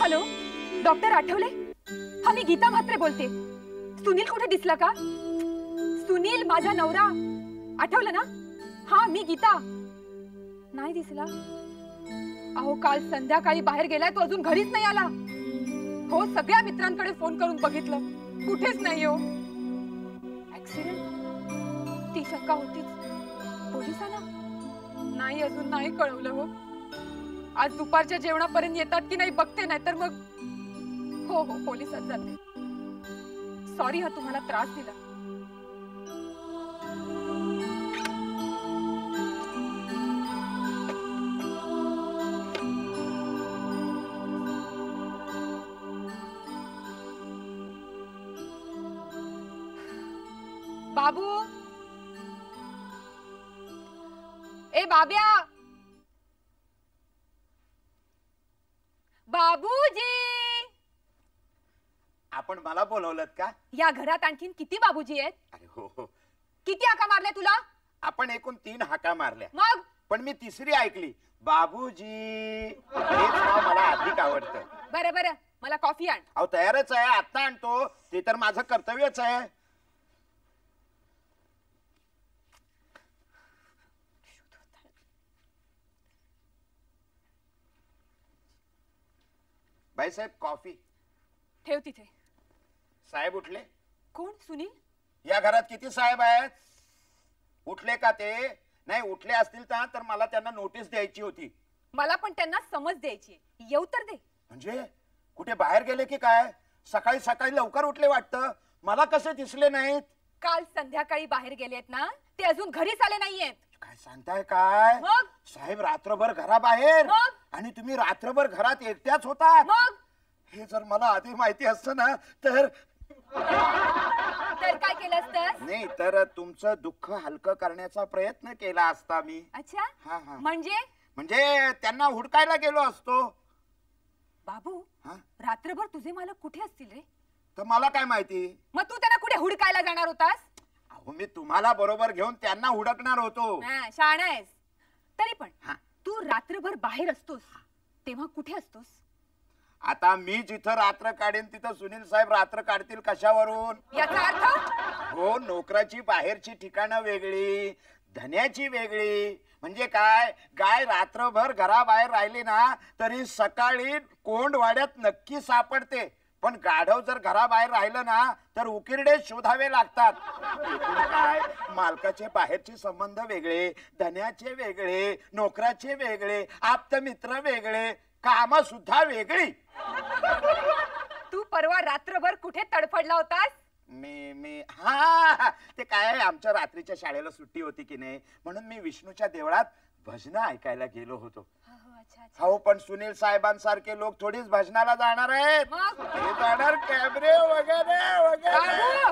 Hello, doctor Athawale? हा, मी गीता म्हात्रे बोलते. सुनील कुठे दिसला का? सुनील माझा नवरा, आठवलं ना? हा, मी गीता. नाही दिसला? अहो, काल संध्याकाळी बाहेर गेलाय तो, अजून घरीच नाही आला. हो, सगळ्या मित्रांकडे फोन करून बघितलं, कुठेच नाही. हो, ऍक्सिडेंट ती शंका होतीच. पोलिसांना नाही, अजून नाही कळवलं. हो, आज दुपारच्या जेवणापर्यंत येतात की नाही बघते, नाही तर मग हो हो पोलिसात जाते. सॉरी हा तुम्हाला त्रास दिला. बाबू, ए बाब्या, बाबूजी. आपण मला बोलवलं का? या घरात आणखीन किती बाबूजी आहेत? अरे हो हो, किती हाका मारल्या तुला? आपण एकूण 3 हाका मारल्या. मग पण मी तिसरी ऐकली, बाबूजी. हेच नाव मला अधिक आवडतं. बरं बरं, मला कॉफी आण. अहो, तयारच आहे, आता आणतो. ते तर माझं कर्तव्यच आहे. बाईसाहेब, कॉफी ठेव तिथे. साहेब उठले? कोण? सुनील? या घरात किती साहेब आहेत? उठले का ते? नाही उठले असतील तर मला त्यांना नोटीस द्यायची होती. मला पण त्यांना समज द्यायची. येऊ तर दे. म्हणजे कुठे बाहेर गेले की काय? सकाळी सकाळी लवकर उठले वाटतं. मला कसे दिसले नाहीत? काल संध्याकाळी बाहेर गेलेत ना, ते अजून घरीच आले नाहीयेत. काय सांगताय काय? मग साहेब रात्रभर घराबाहेर, मग? आणि तुम्ही रात्रभर घरात एकट्याच होता? मग हे जर मला आधी माहिती असतं ना तर काय केलं असतं? नाही तर तुमचं दुःख हलकं करण्याचा प्रयत्न केला असता मी. अच्छा, हा हा, म्हणजे त्यांना हुडकायला गेलो असतो. बाबू, हा, रात्रभर तुझे मालक कुठे असतील रे? तर मला काय माहिती? मग तू त्यांना कुठे हुडकायला जाणार होतास? अहो, मी तुम्हाला बरोबर घेऊन त्यांना हुडकणार होतो. शहाणा आहेस. तरी पण हा. तू रात्रभर बाहेर असतोस तेव्हा कुठे असतोस? आता मी जिथं रात्र काढेन तिथं सुनील साहेब रात्र काढतील कशावरून? याचा अर्थ? हो, नोकराची बाहेरची ठिकाणं वेगळी, धन्याची वेगळी. म्हणजे काय, गाय रात्रभर घराबाहेर राहिली ना तरी सकाळी कोंडवाड्यात नक्की सापडते. पण गाढव जर घराबाहेर राहिलं ना तर उकिरडे शोधावे लागतात. काय, मालकाचे बाहेरचे संबंध वेगळे, धन्याचे वेगळे, नोकराचे वेगळे, आप्तमित्र वेगळे, काम सुद्धा वेगळी. तू परवा रात्रभर कुठे तडफडला होतास? मी हा, ते काय, आमच्या रात्रीच्या शाळेला सुट्टी होती की नाही, म्हणून मी विष्णूच्या देवळात भजन ऐकायला गेलो होतो. हो, पण सुनील साहेबांसारखे लोक थोडीच भजनाला जाणार आहेत. ते जाणार कॅबरे वगैरे वगैरे.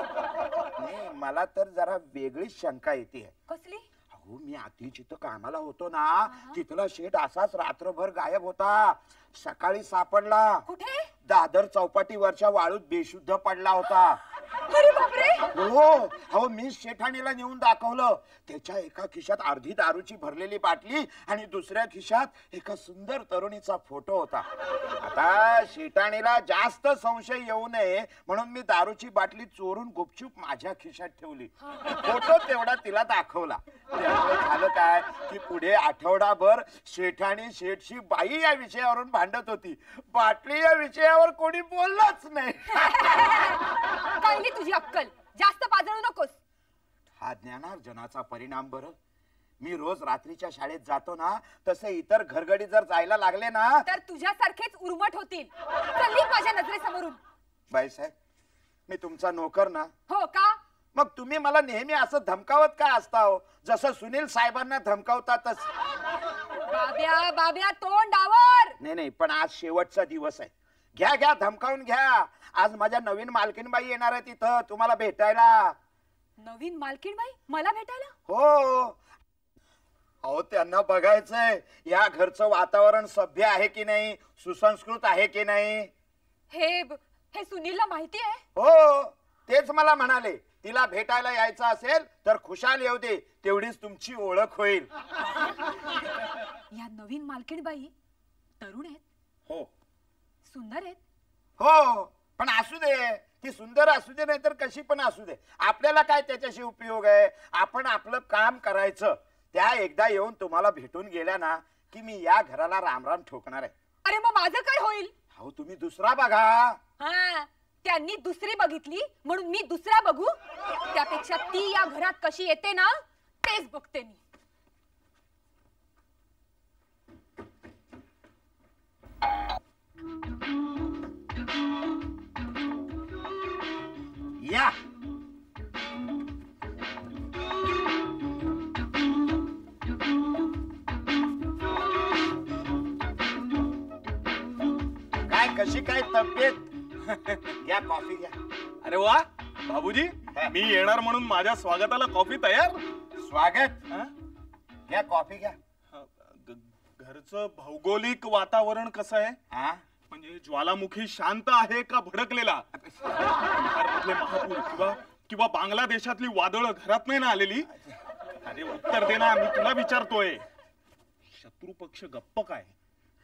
नाही, मला तर जरा वेगळीच शंका येते. कसली? अहो, मी आधी जिथं कामाला होतो ना तिथला शेठ असाच रात्रभर गायब होता. सकाळी सापडला. कुठे? दादर चौपाटीवरच्या वाळूत बेशुद्ध पडला होता. अरे बापरे. हो, मी शेठाणीला नेऊन दाखवलं. त्याच्या एका खिशात अर्धी दारूची भरलेली बाटली आणि दुसऱ्या खिशात एका सुंदर तरुणीचा फोटो होता. आता शेठाणीला जास्त संशय येऊ नये म्हणून मी दारूची बाटली चोरून गुपचूप माझ्या खिशात ठेवली. फोटो तेवढा तिला दाखवला. त्यामुळे झालं काय की पुढे आठवडाभर शेठाणी शेठची बाई या विषयावरून भांडत होती. बाटली या विषयावर कोणी बोललंच नाही. कळली तुझी अक्कल. जास्त पाजळू नकोस. हा ज्ञानार्जनाचा परिणाम. बरं, मी रोज रात्रीच्या शाळेत जातो ना, तसे इतर घरगडी जर जायला लागले ना तर तुझ्यासारखेच उर्मट होतील. चल्ली माझ्या नजरेसमोरून. बाईसाहेब, मी तुमचा नोकर ना. हो का? मग तुम्ही मला नेहमी असं धमकावत का असता हो, जसं सुनील साहेबांना धमकावतातच? बाब्या तोंड डावर. नाही, पण आज शेवटचा दिवस आहे. घ्या धमकावून घ्या. आज माझ्या नवीन मालकीनबाई येणार आहे तिथं तुम्हाला भेटायला. नवीन मालकीनबाई मला भेटायला? हो. अहो, त्यांना बघायचंय या घरचं वातावरण सभ्य आहे की नाही, सुसंस्कृत आहे की नाही. हे सुनीलला माहिती आहे? हो, तेच मला म्हणाले तिला भेटायला यायचं असेल तर खुशाल येऊ दे, तेवढीच तुमची ओळख होईल. या नवीन मालकीणबाई तरुण आहेत? हो. सुंदर आहेत. हो, पण असू दे, ती सुंदर असू दे नाही तर कशी पण असू दे, आपल्याला काय त्याच्याशी उपयोग आहे. आपण आपलं काम करायचं. त्या एकदा येऊन तुम्हाला भेटून गेल्या ना की मी या घराला रामराम ठोकणार आहे. अरे मग माझं काय होईल? अहो तुम्ही दुसरा बघा. हा, त्यांनी दुसरी बघितली म्हणून मी दुसरा बघू? त्यापेक्षा ती या घरात कशी येते ना तेच बघते मी. या काय कशी काय तब्येत? या कॉफी घ्या. अरे वा बाबूजी, मी येणार म्हणून माझ्या स्वागताला कॉफी तयार. स्वागत. हा? घ्या कॉफी घ्या. घरचं भौगोलिक वातावरण कसं आहे? हा? म्हणजे ज्वालामुखी शांत आहे का भडकलेला? बिहारमधले महापूर किंवा किंवा बांगलादेशातली वादळ घरात नाही ना आलेली? अरे उत्तर दे ना, मी तुला विचारतोय. शत्रू पक्ष गप्प काय?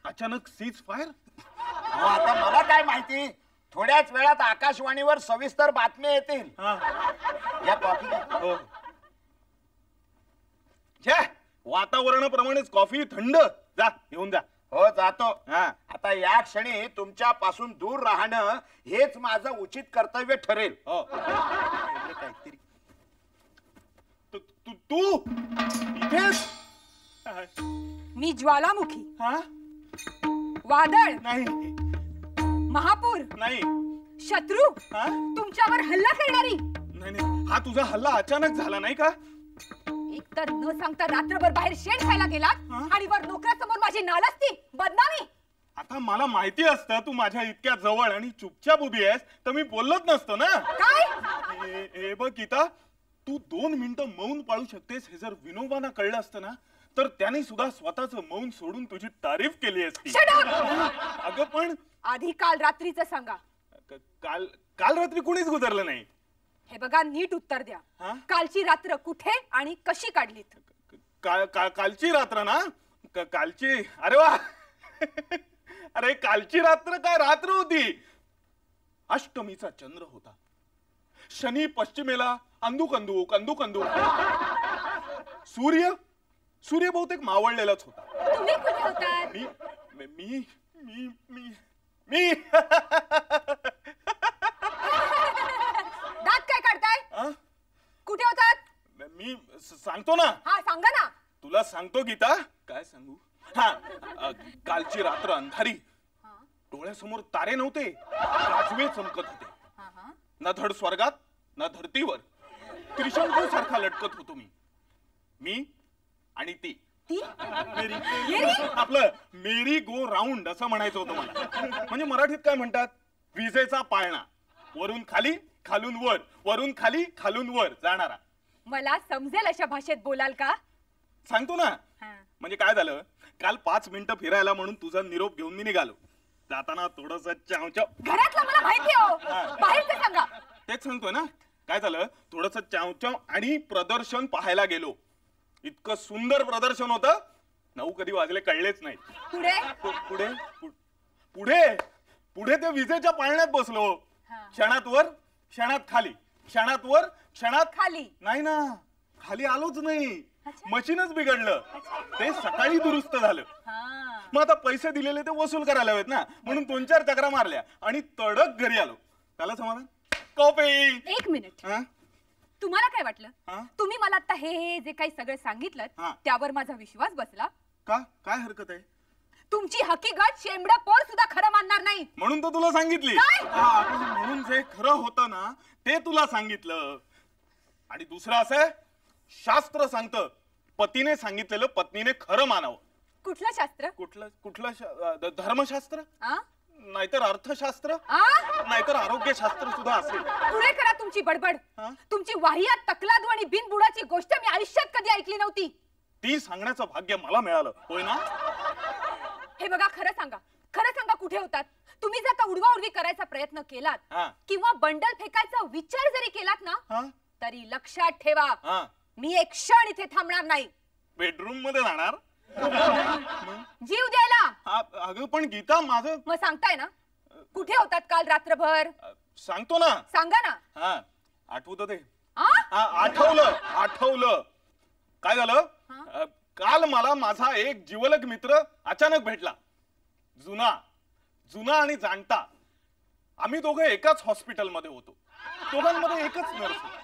अचानक सीज फायर? अहो, आता मला काय माहिती. थोड्याच वेळात आकाशवाणीवर सविस्तर बातम्या येतील. या कॉफी घ्या. हो. छे, वातावरणाप्रमाणेच कॉफी थंड. जा घेऊन जा. हो जातो. हा. आता या क्षणी तुमच्यापासून दूर राहणं हेच माझं उचित कर्तव्य ठरेल. हो. काहीतरी तू इथेच? मी ज्वालामुखी, हा? वादळ, नाही महापूर, नाही. शत्रू, हा? तुमच्यावर हल्ला करणारी. नाही नाही, हा तुझा हल्ला अचानक झाला नाही का? एकतर न सांगता रात्रभर बाहेर शेण खायला गेलात हा? आणि वर नोकरासमोर माझी नालस्ती, बदनामी. आता मला माहिती असतं तू माझ्या इतक्या जवळ आणि चुपचाप उभी आहेस तर मी बोललोच नसतो ना. काय? हे बघ गीता, तू 2 मिनिटं मौन पाळू शकतेस हे जर विनोबांना कळलं असतं ना तर त्याने सुद्धा स्वतःचं मौन सोडून तुझी तारीफ केली असती. Shut up! अगं पण आधी काल रात्रीचं सांगा. काल काल रात्री कुणीच गुजरलं नाही. हे बघा, नीट उत्तर द्या. हा? कालची रात्र कुठे आणि कशी काढलीत? कालची रात्र ना? कालची, अरे वा. अरे कालची रात्र काय रात्र होती. अष्टमीचा चंद्र होता. शनी पश्चिमेला अंदूक अंदूक अंदूक अंदूक. सूर्य बहुतेक मावळलेलाच होता. तुम्ही कुठे होतात? मी मी मी मी मी दात काय काढताय? आ? कुठे होतात? मी सांगतो ना. हा सांगा ना. तुला सांगतो गीता. काय सांगू? हा, कालची रात्र अंधारी. डोळ्यासमोर तारे नव्हते, काजवे चमकत होते. ना धड स्वर्गात ना धरतीवर. त्रिशंकू सारखा लटकत होतो मी आणि ती. आपलं मेरी गो राऊंड असं म्हणायचं होतं मला. म्हणजे मराठीत काय म्हणतात? विजेचा पाळणा. वरून खाली खालून वर, वरून खाली खालून वर जाणारा. मला समजेल अशा भाषेत बोलाल का? सांगतो ना. म्हणजे काय झालं, काल 5 मिनिटं फिरायला म्हणून तुझा निरोप घेऊन मी निघालो. जाताना थोडस चावचाव. घरातलं मला माहिती हो, बाहेरचं सांगा. तेच सांगतोय ना. काय झालं, थोडस चावचाव आणि प्रदर्शन पाहायला गेलो. इतकं सुंदर प्रदर्शन होतं, 9 कधी वाजले कळलेच नाही. पुढे पुढे पुढे पुढे त्या विजेच्या पाळण्यात बसलो. क्षणात वर क्षणात खाली, क्षणात वर क्षणात खाली. नाही ना, खाली आलोच नाही. मशीनच बिघडलं. ते सकाळी दुरुस्त झालं. मग आता पैसे दिलेले ते वसूल करायला हवेत ना, म्हणून 2-4 चकरा मारल्या आणि तडक घरी आलो. त्याला समाधान. कॉफी. 1 मिनिट. तुम्हाला काय वाटलं? हा? तुम्ही मला आता हे जे काही सगळं सांगितलं हा. त्यावर माझा विश्वास बसला? का? काय हरकत आहे? तुमची हकीकत शेंबडा पोर सुद्धा खरं मानणार नाही. म्हणून तर तुला सांगितली. काय? म्हणून जे खरं होतं ना ते तुला सांगितलं. आणि दुसरं असं, शास्त्र सांगतं पतीने सांगितलेलं पत्नीने खरं मानावं. कुठलं शास्त्र? कुठलं धर्मशास्त्र, आ? नाहीतर अर्थशास्त्र, आ? नाहीतर आरोग्यशास्त्र सुद्धा असेल. पुढे करा तुमची बडबड. हा? तुमची वाहियात तकलादू आणि बिनबुडाची गोष्ट मी आयुष्यात कधी ऐकली नव्हती. ती सांगण्याचं भाग्य मला मिळालं, होय ना? हे बघा, खरं सांगा कुठे होतात तुम्ही? जर का उडवाउडवी करायचा प्रयत्न केलात हा. किंवा बंडल फेकायचा विचार जरी केलात ना, हा? तरी लक्षात ठेवा, हा. मी एक क्षण इथे थांबणार नाही. बेडरूम मध्ये जाणार? जीव द्यायला. अगं पण गीता, माझं मग सांगताय ना, कुठे होतात काल रात्रभर? सांगतो ना. सांगा ना. हा आठवतं ते. आ? आठवलं. काय झालं? काल मला माझा एक जिवलग मित्र अचानक भेटला. जुना आणि जाणता. आम्ही दोघं एकाच हॉस्पिटलमध्ये होतो. दोघांमध्ये एकच नर्स होती.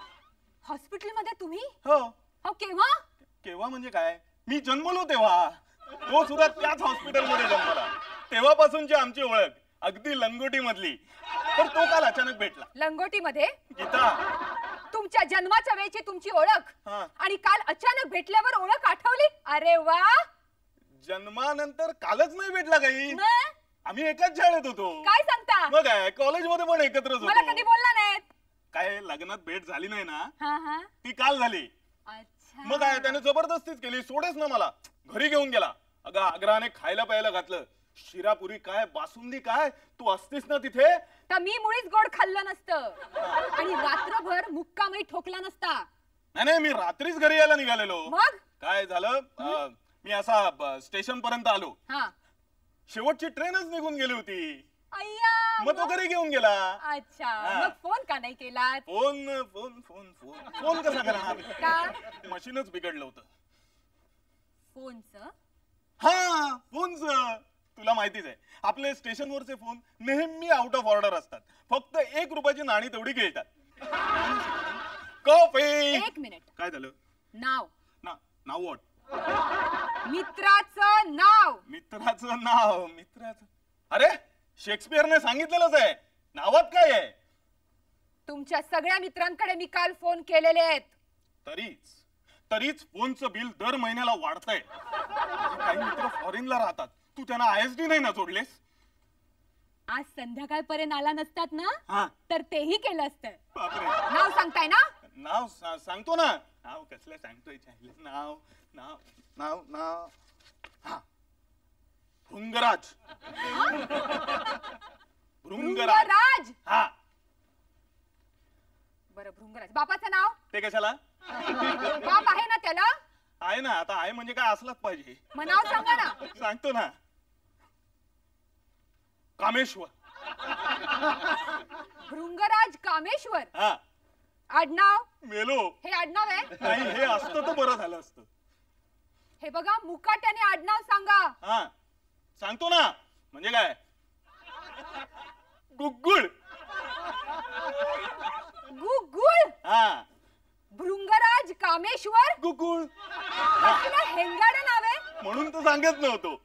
हॉस्पिटलमध्ये तुम्ही? हो. केव्हा? केव्हा म्हणजे काय? मी जन्मलो तेव्हा. तो सुद्धा त्याच हॉस्पिटलमध्ये जन्मला. तेव्हापासूनची आमची ओळख अगदी लंगोटी मधली. तर तो काल अचानक भेटला. लंगोटी मध्ये? गीता, तुमच्या जन्माच्या वेळची तुमची ओळख हा. आणि काल अचानक भेटल्यावर ओळख आठवली? अरे वा. जन्मानंतर कालच नाही भेटला काही. मग? आम्ही एकाच शाळेत होतो. काय सांगता? मग काय कॉलेजमध्ये पण एकत्रच मला होतो. कधी बोलला नाहीत? काय लग्नात भेट झाली नाही ना, हा. ती काल झाली. अच्छा. मग काय त्याने जबरदस्तीच केली. सोडेच ना मला. घरी घेऊन गेला. अगं आग्रहाने खायला प्यायला घातलं. शिरापुरी काय, बासुंदी काय, तू असतीस ना तिथे तर मी मुळीच गोड खाल्लं नसतं आणि रात्रभर मुक्कामही ठोकला नसता. नाही मी रात्रीच घरी यायला निघालेलो. मग काय झालं, मी असा स्टेशन पर्यंत आलो. हा. शेवटची ट्रेनच निघून गेली होती. अय्या. मग तो घरी घेऊन गेला. अच्छा. हा. मग फोन का नाही केला? फोन कसा करणार? का? मशीनच बिघडलं होतं. फोनचं? हा फोनच. तुला माहितीच आहे आपले स्टेशनवरचे फोन नेहमी आउट ऑफ ऑर्डर असतात. फक्त 1 रुपयाची नाणी तेवढी घेतात. कॉफी. 1 मिनिट. काय झालं? नाव. नाव व्हॉट? मित्राचं नाव. मित्राचं नाव. अरे शेक्सपियरने सांगितलेलंच आहे. नावात काय आहे? तुमच्या सगळ्या मित्रांकडे मी काल फोन केलेले आहेत. तरीच फोनचं बिल दर महिन्याला वाढतंय. काही मित्र फॉरेनला राहतात. तू त्यांना ISD नाही ना जोडलेस? आज संध्याकाळपर्यंत आला नसतात ना, हा. तर तेही केलं असतं. बापरे. नाव सांगताय ना? नाव सांगतो ना. नाव कसलं सांगतोय? नाव हा भृंगराज. भृंगराज. हा. बरं, भृंगराज. बापाचं नाव? ते कशाला? बाप आहे ना त्याला? आहे ना. आता आहे म्हणजे काय असलाच पाहिजे. मग नाव सांगा ना. सांगतो ना. कामेश्वर. भृंगराज कामेश्वर. हा. आडनाव? मेलो. हे आडनाव आहे? नाही हे असतं तर बरं झालं असतं. हे बघा, मुकाट्याने आडनाव सांगा. हा सांगतो ना. म्हणजे काय? गुग्गुळ. गुगुळ. हा. भृंगराज कामेश्वर. गुग्गुळ. कसलं हेंगाडं नाव आहे. म्हणून तर सांगत नव्हतो.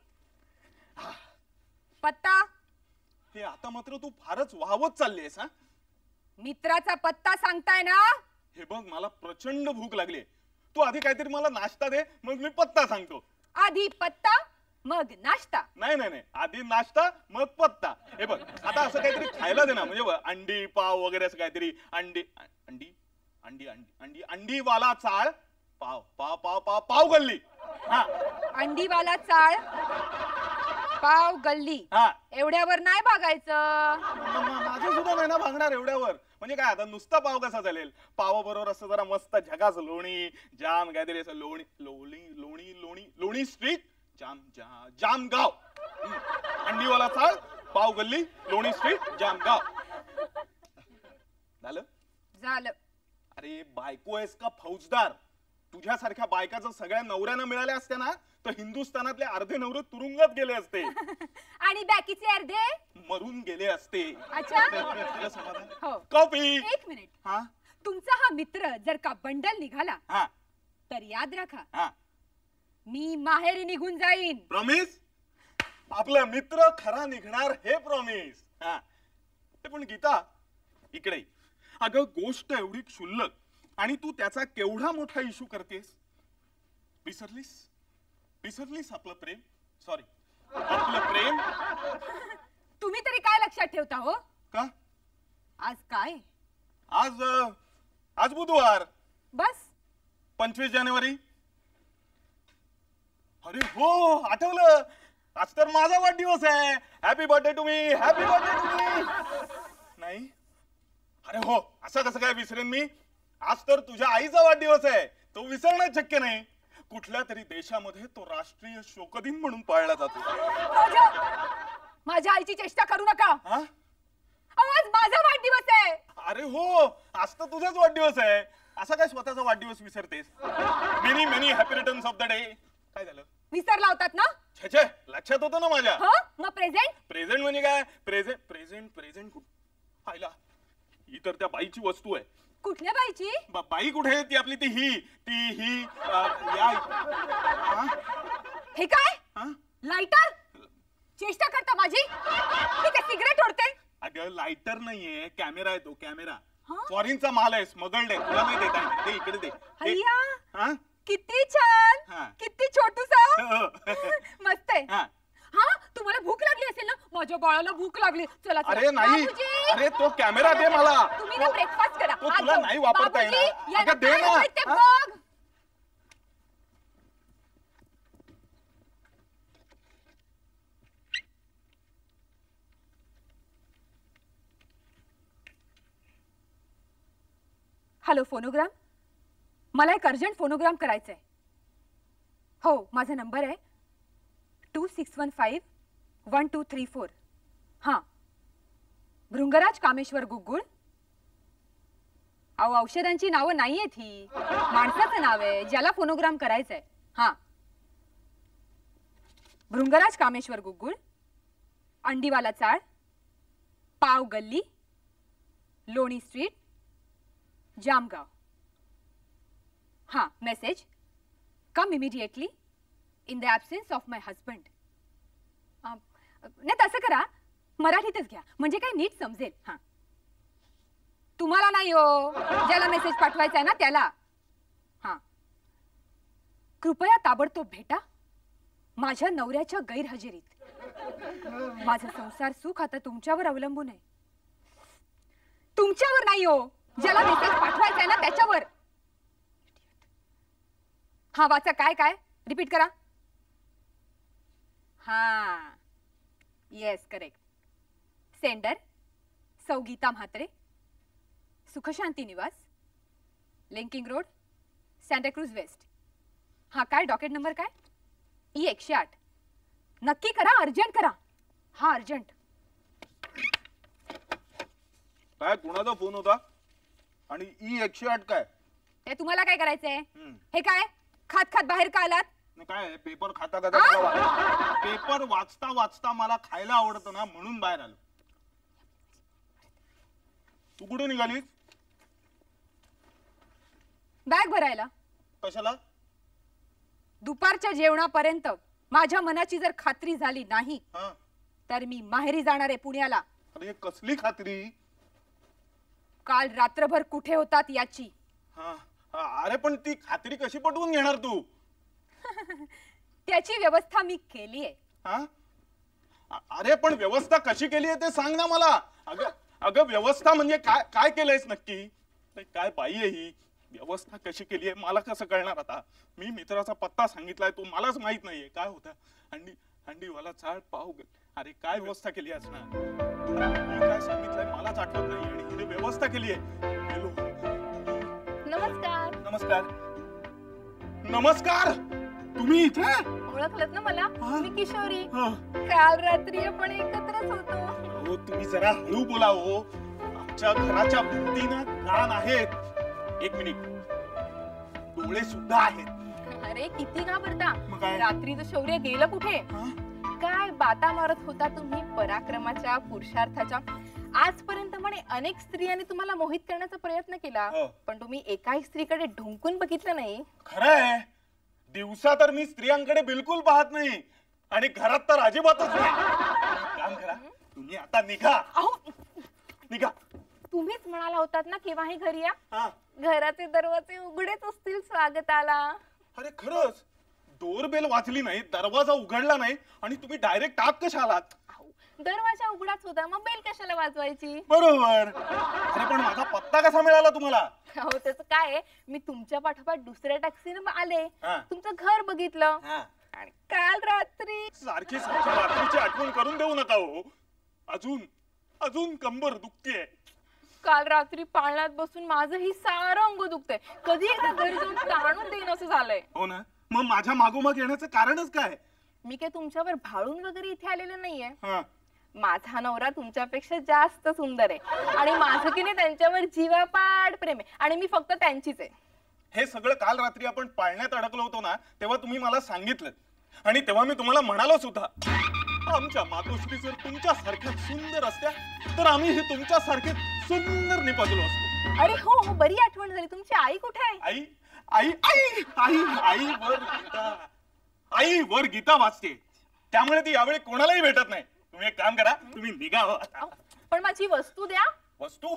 पत्ता? हे आता मात्र तू फारच वाहवत चाललीस. हा. मित्राचा पत्ता सांगताय ना? हे बघ मला प्रचंड भूक लागली. तू आधी काहीतरी मला नाश्ता दे, मग मी पत्ता सांगतो. आधी पत्ता मग नाश्ता? नाही आधी नाश्ता मग पत्ता. हे बघ आता असं काहीतरी खायला दे ना. म्हणजे बघ अंडी पाव वगैरे असं काहीतरी. अंडीवाला चाळ पाव पाव पाव पाव पाव गल्ली. हा. अंडीवाला चाळ पाव गल्ली. हा. एवढ्यावर नाही बघायचं. माझं सुद्धा नाही ना भागणार एवढ्यावर. म्हणजे काय आता नुसता पाव कसा चालेल? पावा बरोबर असं जरा मस्त झकास लोणी जाम काहीतरी असं लोणी स्ट्रीट जामगाव. अंडीवाला चाळ पाव गल्ली लोणी स्ट्रीट जामगाव. झालं? अरे बायको आहेस का फौजदार? तुझ्यासारख्या बायका जर सगळ्या नवऱ्यांना मिळाल्या असत्या ना तर हिंदुस्थानातले अर्धे नवरे तुरुंगात गेले असते. आणि बाकीचे अर्धे मरून गेले असते. अच्छा. तुला समाधान? हो. कॉफी. 1 मिनिट. हा. तुमचा हा मित्र जर का बंडल निघाला हा. तर याद राखा, हा. मी माहेरी निघून जाईन. प्रॉमिस? आपला मित्र खरा निघणार हे प्रॉमिस. हा. ते पण गीता इकडे. अगं गोष्ट एवढी क्षुल्लक आणि तू त्याचा केवढा मोठा इशू करतेस. विसरलीस आपलं प्रेम. सॉरी आपलं प्रेम. तुम्ही तरी काय लक्षात ठेवता हो? का? आज काय? आज बुधवार. बस 25 जानेवारी. अरे हो आठवलं. आज तर माझा वाढदिवस आहे. Happy birthday to me. Happy birthday to me. नाही अरे हो असं कसं काय विसरेन मी. आज तर तुझ्या आईचा वाढदिवस आहे. तो विसरणं शक्य नाही. कुठल्या तरी देशामध्ये तो राष्ट्रीय शोकदिन म्हणून पाळला जातो. माझ्या आईची चेष्टा करू नका. हा? आज माझा वाढदिवस आहे. अरे हो, आज तर तुझाच वाढदिवस आहे. असा काय स्वतःचा वाढदिवस विसरतेस? Many many happy returns of the day. काय झालं? विसरला होतात ना? छे छे, लक्षात होतं ना माझ्या. मग प्रेझेंट? प्रेझेंट म्हणजे काय? प्रेझेंट पाहिला, ही तर त्या बाईची वस्तू आहे. कुठल्या बाईची? बाई कुठे आहे? ती आपली ती हा? हे काय? हा? लाइटर? चेष्टा करता माझी? मी काय सिगरेट ओढते? अगं लाइटर नाहीये, कॅमेरा आहे तो, कॅमेरा. हा? फॉरेनचा माल आहे, स्मगल्ड आहे. तुला नाही देता येणार. ते इकडे दे. अय्या, हा? किती छान. हा. किती छोटूसा. हो. मस्त आहे. हा. हा, तुम्हाला भूक लागली असेल ना? माझ्या बाळाला भूक लागली. चला चला. अरे नाही, बाबूजी, अरे तो कॅमेरा दे मला. तुम्ही ना ब्रेकफास्ट करा. तो आज तुला जाऊ. नाही वापरता बाबूजी, येणार. यांना अगं दे काय ना. हवंय ते हा? बघ. Hello, phonogram. मला एक अर्जंट फोनोग्राम करायचंय. हो, माझा नंबर आहे 26151234. हां, भृंगराज कामेश्वर गुग्गुळ. अहो, औषधांची नावं नाहीयेत ही, माणसाचं नाव आहे ज्याला फोनोग्राम करायचंय. हां, भृंगराज कामेश्वर गुग्गुळ, अंडीवाला चाळ, पाव गल्ली, लोणी स्ट्रीट, जामगाव. हाँ, message. Come immediately in the absence of my husband. नाही, तसं करा, मराठीतच घ्या म्हणजे काय नीट समजेल. हां, तुम्हाला नाही हो, ज्याला मेसेज पाठवायचा आहे ना त्याला. हां, कृपया ताबडतोब भेटा माझ्या नवऱ्याच्या गैरहजेरीत. माझं संसार सुख आता तुमच्यावर अवलंबून आहे. तुमच्यावर नाही हो, ज्याला मेसेज पाठवायचा आहे ना त्याच्यावर. हा, वाचा. काय काय रिपीट करा. हा, येस, करेक्ट. सेंडर सौगीता म्हात्रे, सुखशांती निवास, लिंकिंग रोड, सॅन्टाक्रूज वेस्ट. हा, काय डॉकेट नंबर काय? E108. नक्की करा, अर्जंट करा. हा, अर्जंट. काय, कुणाचा फोन होता? आणि E108 काय? ते तुम्हाला काय करायचंय? हे काय खात खात बाहेर का आलात? काय पेपर खाता खाता पेपर वाचता वाचता मला खायला आवडतं ना, म्हणून बाहेर आलो. तू कुठे निघालीस? बॅग भरायला. कशाला? दुपारच्या जेवणापर्यंत माझ्या मनाची जर खात्री झाली नाही हा? तर मी माहेरी जाणार आहे पुण्याला. अरे कसली खात्री? काल रात्रभर कुठे होतात याची. हा, अरे पण ती खात्री कशी पटवून घेणार तू? त्याची व्यवस्था मी केली आहे. हा? अरे पण व्यवस्था कशी केली आहे ते सांग ना मला. अगं व्यवस्था म्हणजे काय काय केलंयस नक्की? काय बाई आहे ही? व्यवस्था कशी केली आहे मला कसं कळणार आता? मी मित्राचा पत्ता सांगितलाय, तो मलाच माहित नाहीये. काय होता? अंडीवाला चाळ, पाव. अरे काय व्यवस्था केली असणार? मी काय सांगितलंय मलाच आठवत नाही आणि हिने व्यवस्था केली आहे. नमस्कार. नमस्कार. नमस्कार. तुम्ही इथे? ओळखलत ना मला? हा? मी किशोरी. हो. काल रात्री आपण एकत्रच होतो. हो, तुम्ही जरा हळू बोला हो. आमच्या घराच्या भिंतीनं कान आहेत. एक मिनिट, डोळे सुद्धा आहेत. अरे किती घाबरता? मग काय? रात्रीचं शौर्य गेलं कुठे? हा? काय बाता मारत होता तुम्ही पराक्रमाच्या, पुरुषार्थाच्या. आजपर्यंत म्हणे अनेक स्त्रियांनी तुम्हाला मोहित करण्याचा प्रयत्न केला, हो. पण तुम्ही एकाही स्त्रीकडे ढुंकून बघितलं नाही. खरंय, दिवसा तर मी स्त्रियांकडे बिलकुल पाहत नाही आणि घरात तर अजिबातच नाही. एक काम करा, तुम्ही आता निघा. अहो, निघा. तुम्हीच म्हणाला होतात ना केव्हाही घरी या. हा. घराचे दरवाजे उघडेच असतील स्वागताला. अरे खरंच, डोरबेल वाजली नाही, दरवाजा उघडला नाही आणि तुम्ही डायरेक्ट आत कशा आलात? अहो, दरवाजा उघडाच होता, मग बेल कशाला वाजवायची? बरोबर. अरे पण माझा पत्ता कसा मिळाला तुम्हाला? हो, त्याचं काय आहे, मी तुमच्या पाठोपाठ दुसऱ्या टॅक्सीने आले, हा. तुमचं घर बघितलं हा. आणि काल रात्री सारखी सारखी रात्रीची आठवण करून देऊ नका हो. अजून कंबर दुखतेय. काल रात्री पाळण्यात बसून माझं ही सारं अंग दुखतंय. कधी एकदा घरी जाऊन ताणून देईन असं झालंय. हो ना, मग माझ्या मागोमाग येण्याचं कारणच काय? मी काय तुमच्यावर भाळून वगैरे इथे आलेलं नाहीये. हा. माझा नवरा तुमच्यापेक्षा जास्त सुंदर आहे आणि माझं की नाही त्यांच्यावर जीवापाड प्रेम आहे आणि मी फक्त त्यांचीच आहे. हे सगळं काल रात्री आपण पाळण्यात अडकलो होतो ना, तेव्हा तुम्ही मला सांगितलं आणि तेव्हा मी तुम्हाला म्हणालो सुद्धा, आमच्या मातोश्री जर तुमच्या सारख्या सुंदर असत्या तर आम्ही तुमच्या सारखे सुंदर निपजलो असतो. अरे हो हो, बरी आठवण झाली. तुमची आई कुठे आहे? आई आई आई आई आई वर गीता, आई वर गीता वाचते, त्यामुळे ती यावेळी कोणालाही भेटत नाही. तुम्ही एक काम करा, तुम्ही निघा हो आता. पण माझी वस्तू द्या. वस्तू?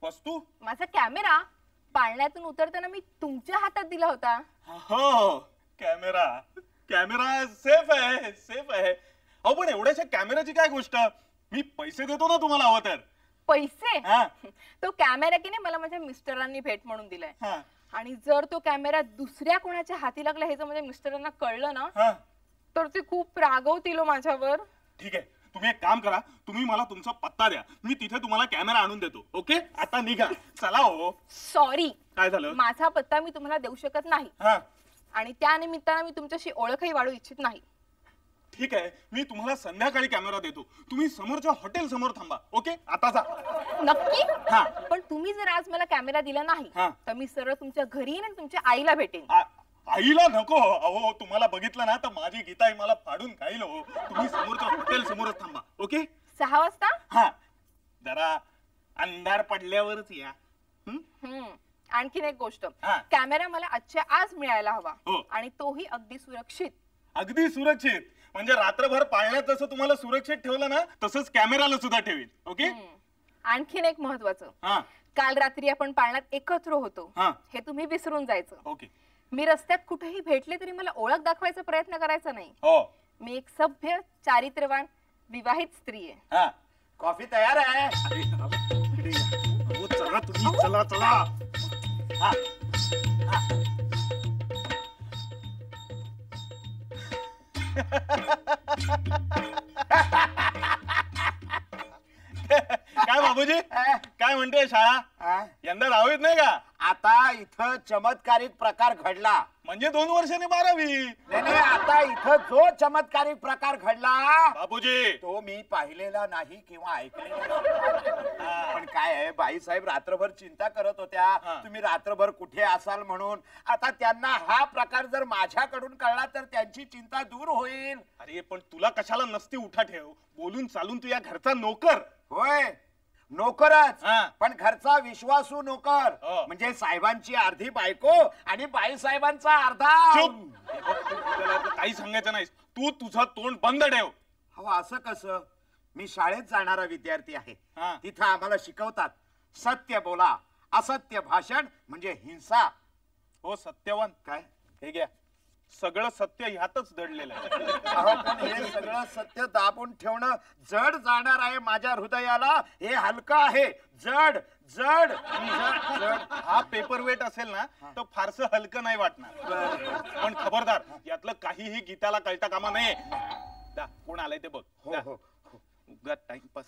वस्तू? माझा कॅमेरा पाळण्यातून उतरताना मी तुमच्या हातात दिला होता. हो, कॅमेरा. कॅमेरा सेफ आहे, सेफ आहे. अहो पण एवढ्याशा कॅमेराची काय गोष्ट, मी पैसे देतो ना तुम्हाला हवं तर. पैसे? हा. तो कॅमेरा की नाही मला माझ्या मिस्टरांनी भेट म्हणून दिलाय. हा. आणि जर तो कॅमेरा दुसऱ्या कोणाच्या हाती लागला हे जर माझ्या मिस्टरांना कळलं ना, हा. तर ते खूप रागवतील हो माझ्यावर. ठीक आहे, तुम्ही एक काम करा, तुम्ही मला तुमचा पत्ता द्या, मी तिथे तुम्हाला कॅमेरा आणून देतो. ओके, आता निघा, चला हो. सॉरी, काय झालं? माझा पत्ता मी तुम्हाला देऊ शकत नाही हा. आणि त्या निमित्तानं मी तुमच्याशी ओळखही वाढू इच्छित नाही. ठीक आहे, मी तुम्हाला संध्याकाळी कॅमेरा देतो, तुम्ही समोरच्या हॉटेल समोर थांबा. ओके, आता जा. नक्की? हा. पण तुम्ही जर आज मला कॅमेरा दिला नाही हा. तर मी सरळ तुमच्या घरी येईन आणि तुमच्या आईला भेटेन. आईला नको. अहो तुम्हाला बघितलं ना तर माझी गीताई मला फाडून खाईल हो. तुम्ही समोरच्या हॉटेल समोरच थांबा. ओके, 6 वाजता? हा. जरा अंधार पडल्यावरच या. आणखीन एक गोष्ट, हा. कॅमेरा मला आजच्या आज मिळायला हवा हो. आणि तोही अगदी सुरक्षित. अगदी सुरक्षित म्हणजे रात्रभर पाळण्यात जसं तुम्हाला सुरक्षित ठेवलं ना तसंच कॅमेराला सुद्धा ठेवील. ओके. आणखीन एक महत्वाचं, हा. काल रात्री आपण पाळण्यात एकत्र होतो हा. हे तुम्ही विसरून जायचं. ओके. मी रस्त्यात कुठेही भेटले तरी मला ओळख दाखवायचा प्रयत्न करायचा नाही. हो. मी एक सभ्य चारित्र्यवान विवाहित स्त्री आहे. हा, कॉफी तयार आहे. इकडे या. अहो, चला तुम्ही, चला चला. हा. हा. काय बाबूजी, काय म्हणते शाळा? हा? यंदा 10वीत नाही का? आता इथं चमत्कारिक प्रकार घडला. म्हणजे 2 वर्षांनी 12वी. नाही, आता इथं जो चमत्कारिक प्रकार घडला बाबूजी, तो मी पाहिलेला नाही किंवा ऐकलेला नाही. पण काय आहे, बाईसाहेब रात्रभर चिंता करत होत्या, हा. तुम्ही रात्रभर कुठे असाल म्हणून. आता त्यांना हा प्रकार जर माझ्याकडून कळला तर त्यांची चिंता दूर होईल. अरे पण तुला कशाला नसती उठा ठेव, बोलून चालून तू या घरचा नोकर. होय, नोकरच, हा. पण घरचा विश्वासू नोकर. हो. म्हणजे साहेबांची अर्धी बायको आणि बाईसाहेबांचा अर्धा. चुप. हे बघ, तू त्याला आता काही सांगायचं नाहीस, तू तुझं तोंड बंद ठेव. हो, असं कसं? मी शाळेत जाणारा विद्यार्थी आहे. हा. तिथं आम्हाला शिकवतात, सत्य बोला, असत्य भाषण म्हणजे हिंसा. हो सत्यवान, काय? हे घ्या, सगळं सत्य ह्यातच दडलेलं आहे. अहो, पण हे सगळं सत्य दाबून ठेवणं जड जाणार आहे माझ्या हृदयाला. हे हलकं आहे, जड जड जड जड. हा पेपर वेट असेल ना तर फारसं हलकं नाही वाटणार. पण खबरदार, यातलं काहीही गीताला कळता कामा नये. दा, कोण आलंय ते बघ. हो हो हो. उगाच टाइमपास.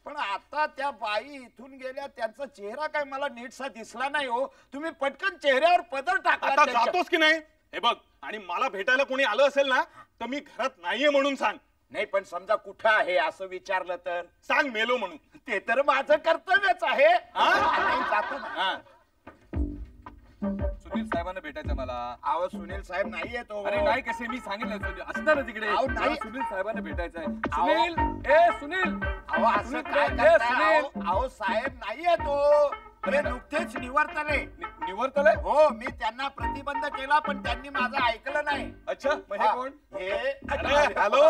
पण आता त्या बाई इथून गेल्या, त्यांचा चेहरा काय मला नीटसा दिसला नाही हो. तुम्ही पटकन चेहऱ्यावर पदर टाकला आता त्यांच्या. जातोस की नाही हे बघ. आणि मला भेटायला कोणी आलं असेल ना तर मी घरात नाहीये म्हणून सांग. नाही, पण समजा कुठं आहे असं विचारलं तर? सांग मेलो म्हणून. ते तर माझं कर्तव्यच आहे. हा? नाही, जातो ना. हा. सुनील साहेबांना भेटायचं मला. अहो, सुनील साहेब नाही येतो. अरे नाही, कसे मी सांगितलं असणार तिकडे. अहो, नाही. मला सुनील साहेबांना भेटायचं आहे. अहो. सुनील, ए सुनील. अहो, असं सुनील, काय ए, करताय? सुनील. अहो साहेब नाही येतो. अरे नुकतेच निवर्तले. निवर्तलंय? हो, मी त्यांना प्रतिबंध केला पण त्यांनी माझं ऐकलं नाही. अच्छा, मग हे हा. कोण? हे अरे hello,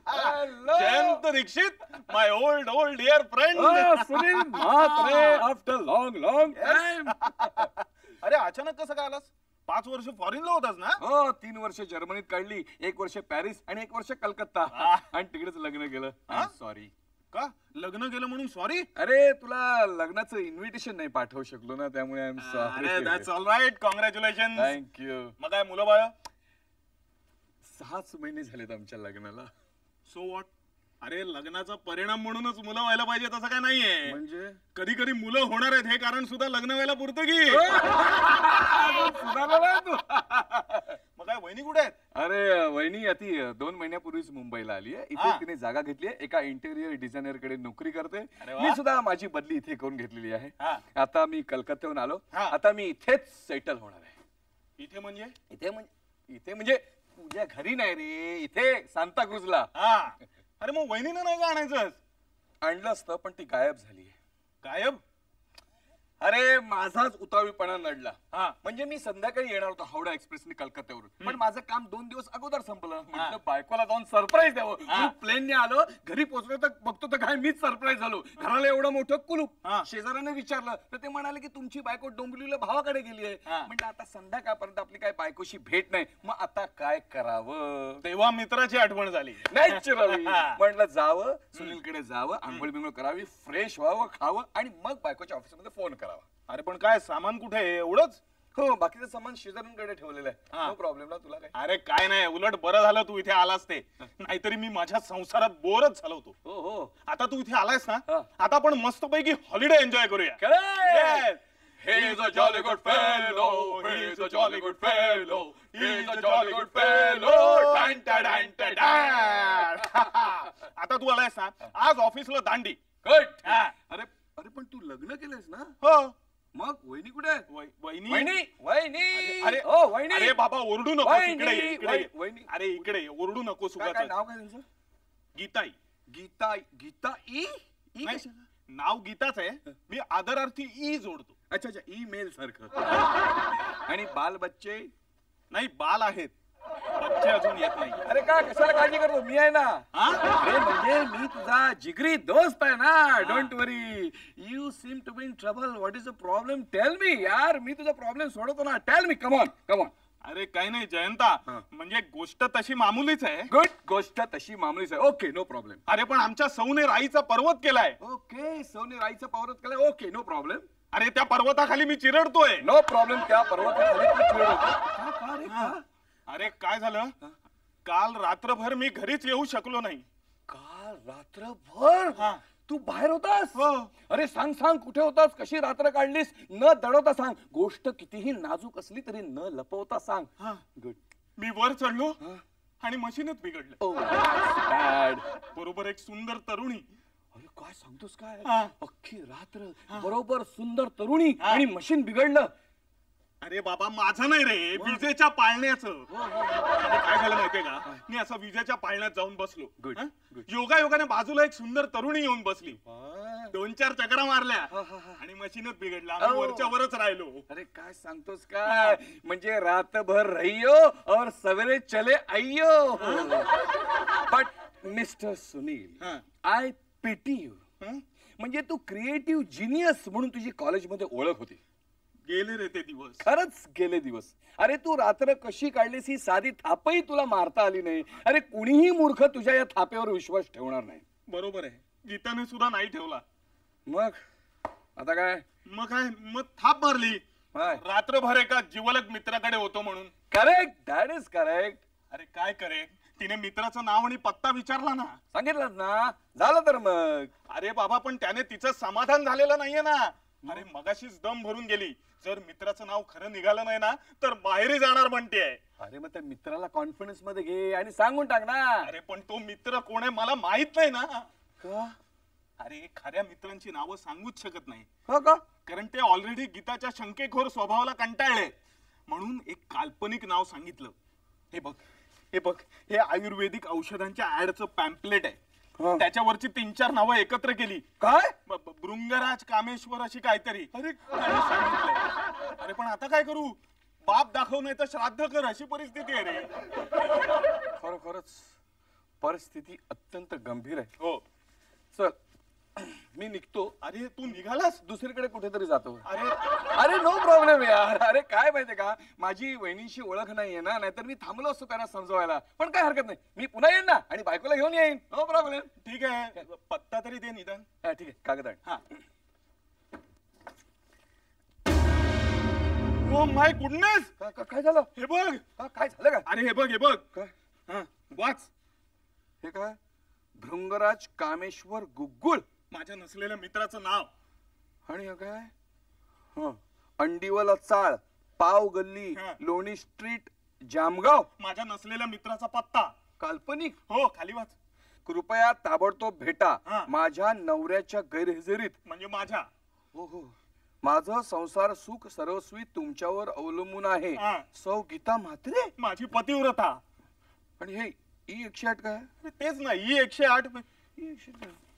Hello. Jayant Dixit, my old dear friend. Oh, Sunil Mhatre, after long time. अरे अचानक कसं काय आलास? 5 वर्ष फॉरेनला होतास ना? हो, 3 वर्ष जर्मनीत काढली, 1 वर्ष पॅरिस आणि 1 वर्ष कलकत्ता. हा. आणि तिकडेच लग्न केलं. हा? सॉरी. का लग्न केलं म्हणून सॉरी? अरे तुला लग्नाचं इन्व्हिटेशन नाही पाठवू शकलो ना, त्यामुळे आय एम अरे that's sorry. All right, congratulation. Thank you. मग काय मुलं बाळ? 6 महिने झालेत आमच्या लग्नाला. So what? अरे लग्नाचा परिणाम म्हणूनच मुलं व्हायला पाहिजे तसं काय नाहीये. म्हणजे कधी कधी मुलं होणार आहेत हे कारण सुद्धा लग्न व्हायला पुरतं की. सुधारला ना तू. मग काय वहिनी कुठे आहेत? अरे वहिनी ती 2 महिन्यापूर्वीच मुंबईला आली आहे. इथे हा. तिने जागा घेतली आहे. एका इंटेरियर डिझायनर कडे नोकरी करते. अरे वा. मी सुद्धा माझी बदली इथे करून घेतलेली आहे. हा. आता मी कलकत्त्याहून आलो. हा. आता मी इथेच सेटल होणार आहे. इथे म्हणजे इथे म्हणजे तुझ्या घरी नाही रे, इथे सांताक्रूजला. हा. अरे मग वहिनीनं नाही का आणायचं? आणलं असतं पण ती गायब झाली आहे. गायब? अरे माझाच उतावीपणा नडला. हा. म्हणजे मी संध्याकाळी येणार होतो हावडा एक्सप्रेसने कलकत्त्यावरून, पण माझं काम 2 दिवस अगोदर संपलं. म्हटलं बायकोला जाऊन सरप्राईज द्यावं. प्लेनने आलो, घरी पोहोचलो तर बघतो तर काय मीच सरप्राईज झालो. घराला एवढं मोठं कुलूप. हा. शेजाऱ्याने विचारलं तर ते म्हणाले की तुमची बायको डोंबिवलीला भावाकडे गेली आहे. हा. म्हटलं आता संध्याकाळपर्यंत आपली काय बायकोशी भेट नाही, मग आता काय करावं. तेव्हा मित्राची आठवण झाली. नॅचरली म्हटलं जावं, सुनीलकडे जावं, आंघोळ बिंघोळ करावी, फ्रेश व्हावं, खावं आणि मग बायकोच्या ऑफिसमध्ये फोन करावा. अरे पण काय सामान कुठे आहे? एवढंच? हो, बाकीचं सामान शेजाऱ्यांकडे ठेवलेलं आहे. हा. नो प्रॉब्लेम ना तुला काय. अरे काय नाही, उलट बरं झालं तू इथे आलास ते. नाहीतरी मी माझ्या संसारात बोरच झालो होतो. हो हो आता तू इथे आलायस ना, हा. आता आपण मस्तपैकी हॉलिडे एन्जॉय करूया. Yes. He is a jolly good fellow. He is a jolly good fellow. He is a jolly good fellow. Dun, dun, dun, dun, dun. आता तू आलायस ना, आज ऑफिसला दांडी. Good. हा. अरे अरे पण तू लग्न केलंयस ना? हो. मग वहिनी कुठे आहे? वहिनी? वहिनी वहिनी अरे ओ वहिनी. अरे बाबा ओरडू नको. वहिनी, इकडे ये, इकडे ये. वहिनी. अरे इकडे ये, ओरडू नको. काय काय सुगाचं नाव काय त्यांचं? गीताई. गीता गीता ई ई नाही, कशाला? नाव गीताच आहे. मी आदरार्थी ई जोडतो. अच्छा अच्छा ईमेल सारखं. आणि बाल बच्चे? नाही, बाल आहेत, बच्चे अजून येत नाही. अरे काय कशाला काळजी करतो, मी आहे ना. हा? अरे म्हणजे मी तुझा जिगरी दोस्त आहे ना. Don't worry. You seem to be in trouble. What is the problem? Tell me यार, मी तुझा प्रॉब्लेम सोडवतो ना. Tell me. Come on come on. अरे काही नाही जयंता, हा. म्हणजे गोष्ट तशी मामुलीच आहे. गुड. गोष्ट तशी मामूलीच आहे. Okay no problem. अरे पण आमच्या सौने राईचा पर्वत केलाय. ओके सोने राईचं पावरत केलं. Okay no problem. अरे त्या पर्वताखाली मी चिरडतोय. No problem. त्या पर्वताखाली तू खेळ होतो. का रे का? अरे काय झालं, काल रात्रभर मी घरीच येऊ शकलो नाही. काल रात्रभर हा. तू बाहेर होतास? हो. अरे सांग सांग कुठे होतास, कशी रात्र काढलीस, न दडवता सांग. गोष्ट कितीही नाजूक असली तरी न लपवता सांग. हा. गुड. मी वर चढलो हा. आणि मशीनच बिघडलं. ओ बॅड. बरोबर एक सुंदर तरुणी. अरे काय सांगतोस काय? हा. अख्खी रात्र बरोबर सुंदर तरुणी हा. आणि मशीन बिघडलं. अरे बाबा माझं नाही रे, विजेच्या पाळण्याचं. आणि काय झालं माहितीये का, मी असं विजेच्या पाळण्यात जाऊन बसलो. Good. हं? Good. योगायोगाने बाजूला एक सुंदर तरुणी येऊन बसली. हा. 2-4 चकरा मारल्या हा, हा, हा. आणि मशीनच बिघडला. आम्ही Oh. वरच्या वरच राहिलो. अरे काय सांगतोस काय? म्हणजे रातभर रहियो और सवेरे चले आइयो. बट मिस्टर सुनील, हा. I pity you. हं? म्हणजे तू क्रिएटिव्ह जिनियस म्हणून तुझी कॉलेजमध्ये ओळख होती. गेले रे ते दिवस. खरंच गेले दिवस. अरे तू रात्र कशी काढलीस ही साधी थापही तुला मारता आली नाही. अरे कुणीही मूर्ख तुझ्या या थापेवर विश्वास ठेवणार नाही. बरोबर आहे, गीताने सुद्धा नाही ठेवला. मग आता काय? मग थाप मारली. काय? रात्रभर एका जिवलग मित्राकडे होतो म्हणून. करेक्ट. That is correct. अरे काय करे, तिने मित्राचं नाव आणि पत्ता विचारला ना. सांगितलं ना, झालं तर मग. अरे बाबा पण त्याने तिचं समाधान झालेलं नाहीये ना. अरे मगाशीच दम भरून गेली. जर मित्राचं नाव खरं निघालं नाही ना तर बाहेरही जाणार म्हणतेय. अरे मग त्या मित्राला कॉन्फिडन्स मध्ये घे आणि सांगून टाक ना. अरे पण तो मित्र कोण आहे मला माहित नाही ना. का? अरे खऱ्या मित्रांची नावं सांगूच शकत नाही, हो का? कारण ते ऑलरेडी गीताच्या शंकेखोर स्वभावाला कंटाळले. म्हणून एक काल्पनिक नाव सांगितलं. हे बघ हे बघ, हे आयुर्वेदिक औषधांच्या ऍडचं पॅम्पलेट आहे. हा. त्याच्यावरची 3-4 नावं एकत्र केली. काय? भृंगराज कामेश्वर अशी काहीतरी. अरे आणि सांगितलं. अरे पण आता काय करू, बाप दाखव नाही तर श्राद्ध कर अशी परिस्थिती आहे रे. खरोखरच परिस्थिती अत्यंत गंभीर आहे. हो. चल मी निघतो. अरे तू निघालास? दुसरीकडे कुठेतरी जातो. अरे अरे नो प्रॉब्लेम यार. अरे काय माहितीये का, माझी वहिनीशी ओळख नाहीये ना, नाहीतर मी थांबलो असतो त्यांना समजवायला. पण काय हरकत नाही, मी पुन्हा येईन ना आणि बायकोला घेऊन येईन. No problem. ठीक आहे, पत्ता तरी दे निदान. ठीक आहे, कागद आण. हा. ओ माय गुडनेस, काय झालं? हे बघ. काय झालं काय? अरे हे बघ हे बघ. काय? हा वाच. हे काय? भृंगराज कामेश्वर गुग्गुळ. माझ्या नसलेल्या मित्राचं नाव. आणि हे काय? अंडीवाला चाळ, पाव गल्ली, हा. लोणी स्ट्रीट, जामगाव माझ्या नसलेल्या मित्राचा पत्ता. काल्पनिक. हो, खाली वाच. कृपया ताबडतोब भेटा हा. माझ्या नवऱ्याच्या गैरहजेरीत. म्हणजे माझ्या. हो हो. माझं संसार सुख सर्वस्वी तुमच्यावर अवलंबून आहे. हा. सौ गीता म्हात्रे. माझी पतिव्रता. आणि हे E108 काय? अरे तेच ना, E108.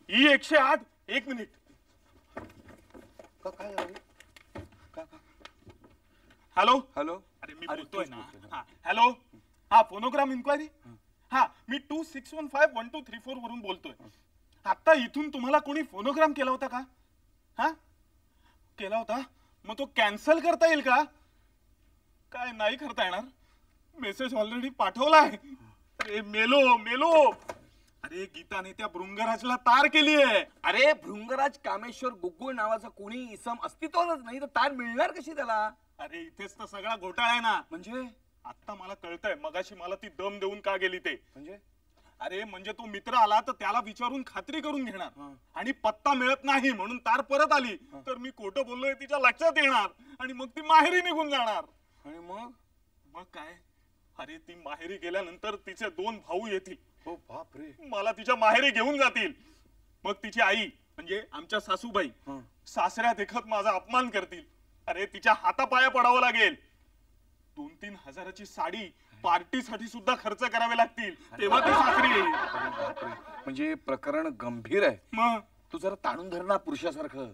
E108. एक मिनिट. काय झालं? हॅलो. हॅलो. अरे मी अरे, बोलतोय तूच ना. बोलतोय ना. हा, हॅलो. हा, फोनोग्राम इन्क्वायरी. हा, मी 26151234 वरून बोलतोय. आता इथून तुम्हाला कोणी फोनोग्राम केला होता का? हा, केला होता. मग तो कॅन्सल करता येईल का? काय नाही करता येणार? मेसेज ऑलरेडी पाठवलाय. अरे मेलो मेलो. अरे गीताने त्या भृंगराजला तार केली आहे. अरे भृंगराज कामेश्वर गुग्गुळ नावाचा कोणी इसम अस्तित्वातच नाही तर तार मिळणार कशी त्याला? अरे इथेच तर सगळा घोटाळा आहे ना. म्हणजे आता मला कळतंय मगाशी मला ती दम देऊन का गेली ते. म्हणजे अरे म्हणजे तो मित्र आला तर त्याला विचारून खात्री करून घेणार. हा. आणि पत्ता मिळत नाही म्हणून तार परत आली तर मी खोटं बोललोय तिच्या लक्षात येणार आणि मग ती माहेरी निघून जाणार. आणि मग मग काय? अरे ती माहेरी गेल्यानंतर तिचे 2 भाऊ येतील. हो बाप रे. मला तिच्या माहेरी घेऊन जातील. मग तिची आई म्हणजे आमच्या सासूबाई हं. सासऱ्या देखत माझा अपमान करतील. अरे तिच्या हातापाया पडावं लागेल. 2-3 हजाराची साडी पार्टीसाठी सुद्धा खर्च करावे लागतील. तेव्हा ती सासरी येईल. अरे बापरे. म्हणजे प्रकरण गंभीर आहे. मग तू जरा ताणून धर ना पुरुषासारखं.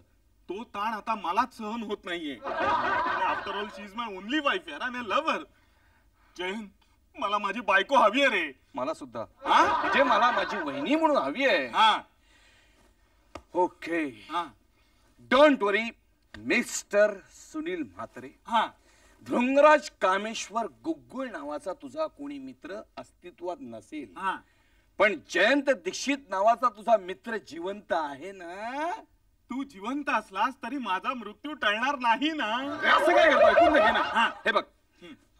तो ताण आता मलाच सहन होत नाहीये. After all she is my only wife यार आणि लव्हर. जयंत, मला माझी बायको हवी आहे रे. मला सुद्धा. हा? म्हणजे मला माझी वहिनी म्हणून हवी आहे. हा. ओके. हा. Don't worry mister Sunil Mhatre. हा. भृंगराज कामेश्वर गुग्गुळ नावाचा तुझा कोणी मित्र अस्तित्वात नसेल. हा. पण जयंत दीक्षित नावाचा तुझा मित्र जिवंत आहे ना? तू जिवंत असलास तरी माझा मृत्यू टळणार नाही ना. असं काय करतो? ऐकून घे ना. हा. हे बघ,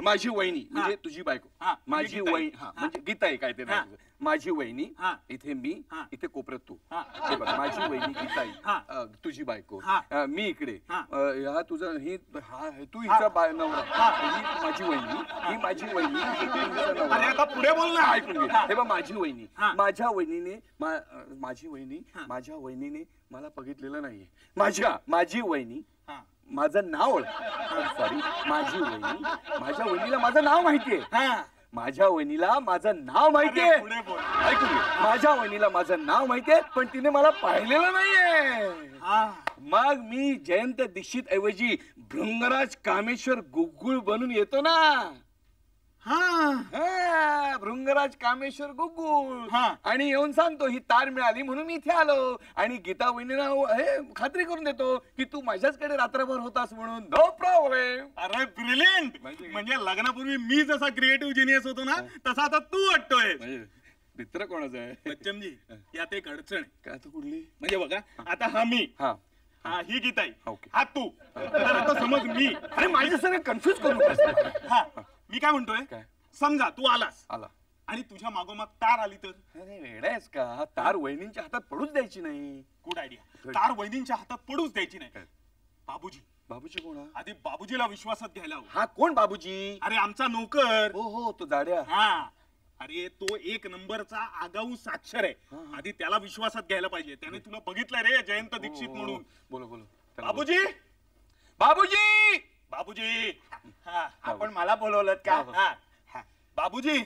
माझी वहिनी म्हणजे तुझी बायको. हा, म्हणजे माझी गीताई. वहिनी. हा, म्हणजे गीता आहे काय ते नाव हा. तुझं. माझी वहिनी. हा. इथे मी. हा. इथे कोपऱ्यात तू. हा. हे बघ, माझी वहिनी गीताई. हा. तुझी बायको. हा. मी इकडे. हा. हा तुझा ही तू हिचा नवरा. हा. ही माझी वहिनी. ही माझी वहिनी. ही हिचा नवरा. अरे आता पुढे बोल ना. ऐकून घे. हे बघ, माझी वहिनी. हा. माझ्या वहिनीने माझी वहिनी हा. माझ्या वहिनीने मला बघितलेलं नाहीये. माझी वहिनी हा. माझं नाव सॉरी माझी वहिनी माझ्या वहिनीला माझं नाव माहितीये. हा. माझ्या वहिनीला माझं नाव माहितीये. अरे पुढे बोल. ऐकून घे. माझ्या वहिनीला माझं नाव माहितीये पण तिने मला पाहिलेलं नाहीये. हा. मग मी जयंत दीक्षित ऐवजी भृंगराज कामेश्वर गुग्गुळ बनून येतो ना. हा. हा, भृंगराज कामेश्वर गुग्गुळ. हा. आणि येऊन सांगतो ही तार मिळाली म्हणून मी इथे आलो. आणि गीता वहिनीला हे खात्री करून देतो की तू माझ्याचकडे रात्रभर होतास म्हणून. No problem. अरे ब्रिलियंट. म्हणजे लग्नापूर्वी मी जसा क्रिएटिव्ह जिनियस होतो ना तसा आता तू वाटतोय. मित्र कोणाचा आहे? बच्चनजी, यात एक अडचण आहे. काय तू कुठली? म्हणजे बघा, आता हा मी. हा. हा, ही गीताई. ओके. हा तू. तर आता समज मी. अरे माझ्या सगळं कन्फ्युज करू नकोस. हा, मी काय म्हणतोय, काय? समजा तू आलास आला. आणि तुझ्या मागोमाग तार आली तर. अरे वेडा आहेस का? तार वहिनींच्या हातात पडूच द्यायची नाही. Good idea. तार वहिनींच्या हातात पडूच द्यायची नाही. बाबूजी. बाबूजी कोण? आधी बाबूजीला विश्वासात घ्यायला हवं. हा कोण बाबूजी? अरे आमचा नोकर. हो हो, तो जाड्या. हा. अरे तो 1 नंबरचा आगाऊ साक्षर आहे. आधी त्याला विश्वासात घ्यायला पाहिजे. त्याने तुला बघितलंय रे जयंत दीक्षित म्हणून. बोलो बोलो. बाबूजी. बाबूजी. बाबूजी. हा. आपण मला बोलवलं का? हा. हा. बाबूजी,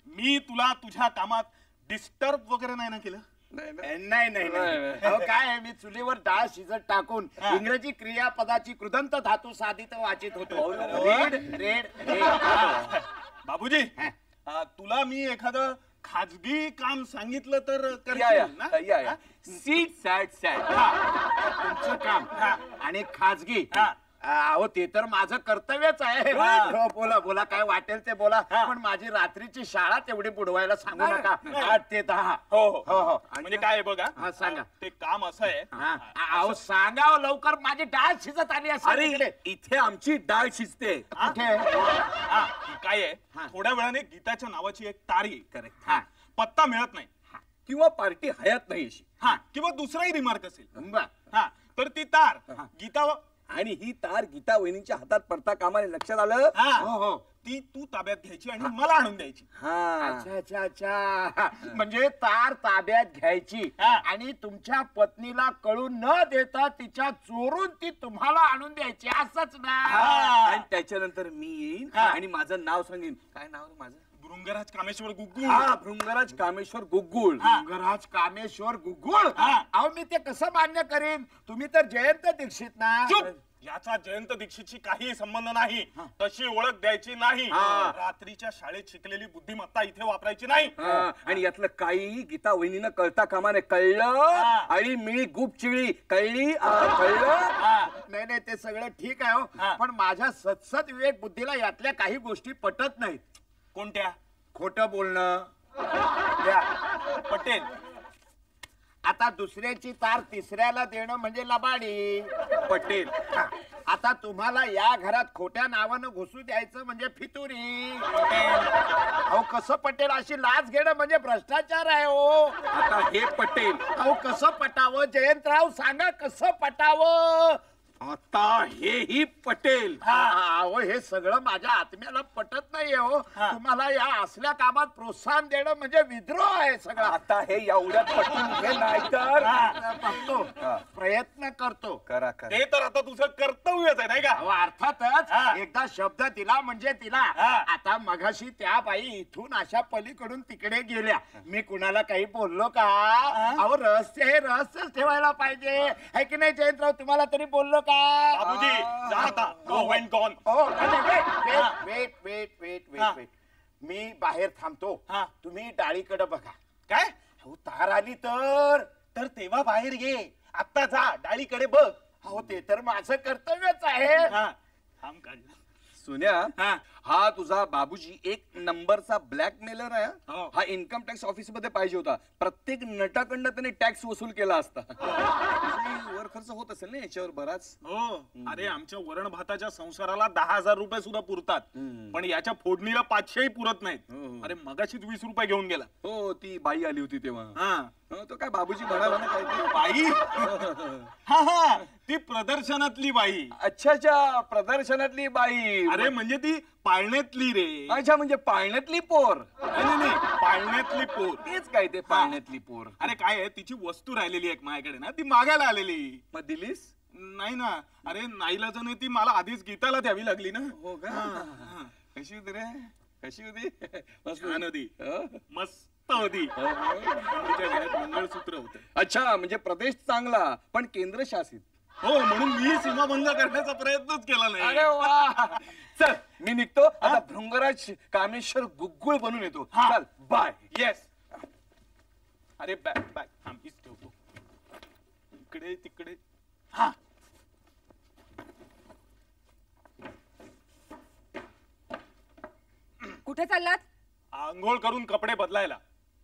मी तुला तुझ्या कामात डिस्टर्ब वगैरे नाही ना केलं? नाही नाही अहो, काय आहे, मी चुलीवर डाळ शिजत टाकून इंग्रजी क्रियापदाची कृदंत धातू साधित वाचित होतो. Red red red. बाबूजी, तुला मी एखादं खाजगी काम सांगितलं तर या करशील ना? या या. सीट सॅट सॅट. तुमचं काम आणि खाजगी. अहो ते तर माझं कर्तव्यच आहे. हो, बोला बोला, काय वाटेल ते बोला. पण माझी रात्रीची शाळा तेवढी बुडवायला सांगू नका. 8 ते 10. हो हो हो हो. म्हणजे काय आहे बघा. हा, सांगा. ते काम असं आहे. अहो सांगा हो लवकर, माझी डाळ शिजत आली अरे असेल. इथे आमची डाळ शिजते. कुठे? हा, काय आहे, थोड्या वेळाने गीताच्या नावाची एक तार येईल. करेक्ट. हा. पत्ता मिळत नाही. किंवा पार्टी हयात नाही अशी. हा, किंवा दुसराही रिमार्क असेल. बर. हा, तर ती तार गीता आणि ही तार गीता वहिनींच्या हातात पडता कामाने लक्षात आलं. हा. हो हो. ती तू ताब्यात घ्यायची आणि मला आणून द्यायची. अच्छा अच्छा अच्छा, म्हणजे तार ताब्यात घ्यायची आणि तुमच्या पत्नीला कळून न देता तिच्या चोरून ती तुम्हाला आणून द्यायची, असंच ना? आणि त्याच्यानंतर मी येईन आणि माझं नाव सांगेन. काय नाव रे माझं? भृंगराज कामेश्वर गुग्गू. हा, भृंगराज कामेश्वर गुग्गुळ. भृंगराज कामेश्वर गुग्गुळ. अहो मी ते कसं मान्य करीन? तुम्ही तर जयंत दीक्षित ना. चुप! याचा जयंत दीक्षितशी काहीही संबंध नाही. तशी ओळख द्यायची नाही. रात्रीच्या शाळेत शिकलेली बुद्धिमत्ता इथे वापरायची नाही. आणि यातलं काही गीता वहिनीनं कळता कामा नये. कळलं? आणि मिळी गुप चिळी कळली? कळलं? नाही नाही, ते सगळं ठीक आहे हो, पण माझ्या सतसत विवेक बुद्धीला यातल्या काही गोष्टी पटत नाहीत. कोणत्या? खोटं बोलणं. पटेल. आता दुसऱ्याची तार तिसऱ्याला देणं म्हणजे लबाडी. पटेल. आता तुम्हाला या घरात खोट्या नावानं घुसू द्यायचं म्हणजे फितुरी. अहो कसं पटेल? अशी लाच घेणं म्हणजे भ्रष्टाचार आहे हो. आता हे पटेल. अहो कसं पटावं जयंतराव, सांगा कसं पटावं? आता हेही पटेल. अहो हे सगळं माझ्या आत्म्याला पटत नाहीये हो. तुम्हाला या असल्या कामात प्रोत्साहन देणं म्हणजे विद्रोह आहे सगळा. आता हे एवढ्यात पटून घे, नाहीतर बघतो, प्रयत्न करतो. करा. ते तर आता तुझं कर्तव्यच आहे, नाही का? अहो अर्थातच, एकदा शब्द दिला म्हणजे दिला. आता मगाशी त्या बाई इथून अशा पलीकडून तिकडे गेल्या, मी कुणाला काही बोललो का? अहो रहस्य हे रहस्यच ठेवायला पाहिजे, है की नाही जयंतराव? तुम्हाला तरी बोललो का? बाबूजी जा आता. Go and gone. वेट. मी बाहेर थांबतो, तुम्ही डाळीकडे बघा. काय? अहो तार आली तर तेव्हा बाहेर ये. आता जा डाळीकडे बघ. अहो ते तर माझं कर्तव्यच आहे. थांब काढलं. सुन्या, हा तुझा बाबूजी एक नंबरचा ब्लॅकमेलर आहे. हो. हा इन्कम टॅक्स ऑफिस मध्ये पाहिजे होता. प्रत्येक नटाकडनं त्याने टॅक्स वसूल केला असता. वर खर्च होत असेल ना याच्यावर बराच. हो. अरे आमच्या वरण भाताच्या संसाराला 10,000 रुपये सुद्धा पुरतात, पण याच्या फोडणीला 500ही पुरत नाहीत. अरे मगाशीच 20 रुपये घेऊन गेला. हो, ती बाई आली होती तेव्हा. हा, तो काय बाबूजी म्हणाला ना काय ते. बाई? हा, ती प्रदर्शनातली बाई. अच्छा, प्रदर्शनातली बाई. अरे म्हणजे ती पाळण्यातली रे. अच्छा, म्हणजे पाळण्यातली पोर. नाही, पाळण्यातली पोर. तेच काय ते पाळण्यातली पोर. अरे काय आहे, तिची वस्तू राहिलेली एक माझ्याकडे ना, ती मागायला आलेली. मग दिलीस? नाही ना. अरे नाईलाजाने ती मला आधीच गीताला द्यावी लागली ना. हो का? कशी होती रे? कशी होती? छान होती. मस्त होती. तिच्या गळ्यात मंगळसूत्र होतं. अच्छा, म्हणजे प्रदेश चांगला पण केंद्र शासित. हो, म्हणून मी सीमाभंग करण्याचा प्रयत्नच केला नाही. अरे वा. चल मी निघतो आता. भृंगराज कामेश्वर गुग्गुळ बनून येतो. चल बाय. येस. अरे बॅग मीच ठेवतो. इकडे तिकडे. हा, कुठे चाललात? आंघोळ करून कपडे बदलायला.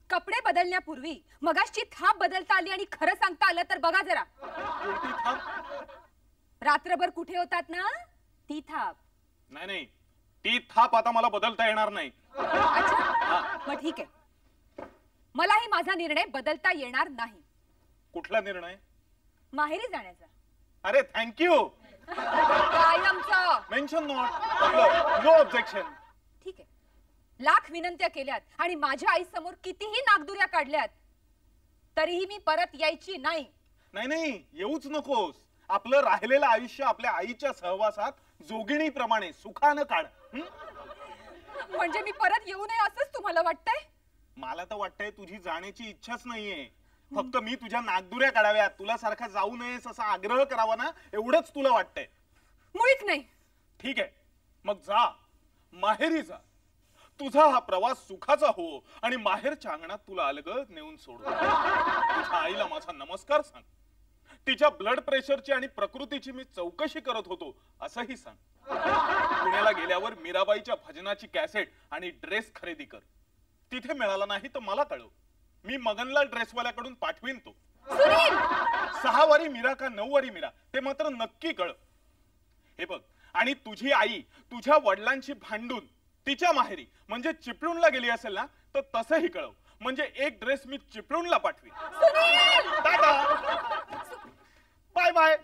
कपडे बदलण्यापूर्वी मगाशी थाप बदलता आली आणि खरं सांगता आलं तर बघा जरा. कोणती थाप? रात्रभर कुठे होतात ना, ती थाप. नाही, ती थाप आता मला बदलता येणार नाही. अच्छा, मग ठीक आहे. मलाही माझा निर्णय बदलता येणार नाही. कुठला निर्णय? माहेरी जाण्याचा. अरे थँक्यू. कायमचा. Mention not. No objection. ठीक आहे. लाख विनंत्या केल्यात आणि माझ्या आई समोर कितीही नागदुऱ्या काढल्यात तरीही मी परत यायची नाही. नाही, येऊच नकोस. आपलं राहिलेलं आयुष्य आपल्या आईच्या सहवासात जोगिणीप्रमाणे सुखानं काढ. म्हणजे मी परत येऊ नये असंच तुम्हाला वाटतंय? मला तर वाटतंय तुझी जाण्याची इच्छाच नाहीये. फक्त मी तुझ्या नागदुऱ्या काढाव्यात, तुला सारखा जाऊ नयेस असा आग्रह करावा ना, एवढंच तुला वाटतंय. मुळीच नाही. ठीक आहे, मग जा, माहेरी जा. तुझा हा प्रवास सुखाचा हो आणि माहेरच्या अंगणात तुला अलगद नेऊन सोडू. तुझ्या आईला माझा नमस्कार सांग. तिच्या ब्लड प्रेशरची आणि प्रकृतीची मी चौकशी करत होतो असंही सांग. पुण्याला गेल्यावर मीराबाईच्या भजनाची कॅसेट आणि ड्रेस खरेदी कर. तिथे मिळाला नाही तर मला कळव. मी मगनला ड्रेसवाल्याकडून पाठवीन तो. 6 वारी मीरा का 9 वारी मीरा ते मात्र नक्की कळव. हे बघ, आणि तुझी आई तुझ्या वडिलांशी भांडून तिच्या माहेरी म्हणजे चिपळूणला गेली असेल ना, तर तसंही कळव. म्हणजे एक ड्रेस मी चिपळूणला पाठवीन. Bye bye.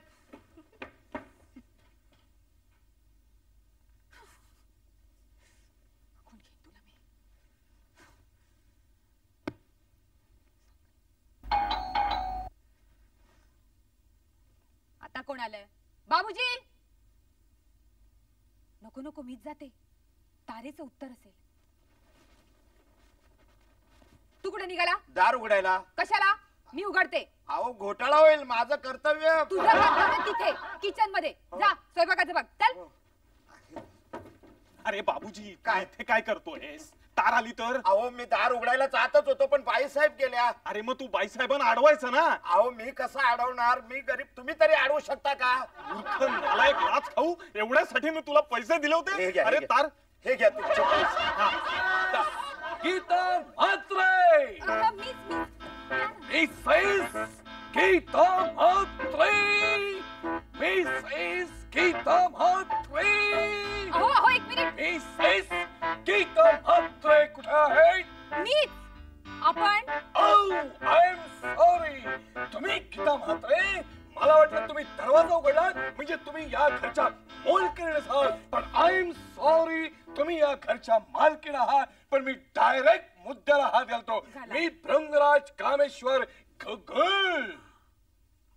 कोण आलंय? बाबूजी. नको नको, मीच जाते. तारेचं उत्तर असेल. तू कुठे निघाला? दार उघडायला. कशाला? मी उघडते. अहो घोटाळा होईल, माझं कर्तव्य. तुझं कर्तव्य तिथे किचन मध्ये. जा स्वयंपाकाचं बघ. चल. अरे बाबूजी, काय? इथे काय करतोयस? तार आली तर? अहो मी दार उघडायला जातच होतो, पण बाईसाहेब गेल्या. अरे मग तू बाईसाहेबांना अडवायचं ना. अहो मी कसं अडवणार? मी गरीब, तुम्ही तरी अडवू शकता का? मूर्ख नालायक, लाच खाऊ. एवढ्यासाठी मी तुला पैसे दिले हे होते. घ्या, अरे हे घ्या. तार हे घ्या तुमचे पैसे. गीता म्हात्रे, मिसेस गीता म्हात्रे, मिसेस गीता म्हात्रे, अहो अहो, एक मिनिट. मिसेस गीता म्हात्रे कुठे आहेत? मीच. आपण आय एम सॉरी. तुम्ही गीता म्हात्रे? मला वाटलं तुम्ही दरवाजा उघडलात म्हणजे तुम्ही या घरच्या मोलकीण आहात, पण आय एम सॉरी, तुम्ही या घरच्या मालकीण आहात. पण मी डायरेक्ट मुद्द्याला हात घालतो. मी भृंगराज कामेश्वर गुगुळ.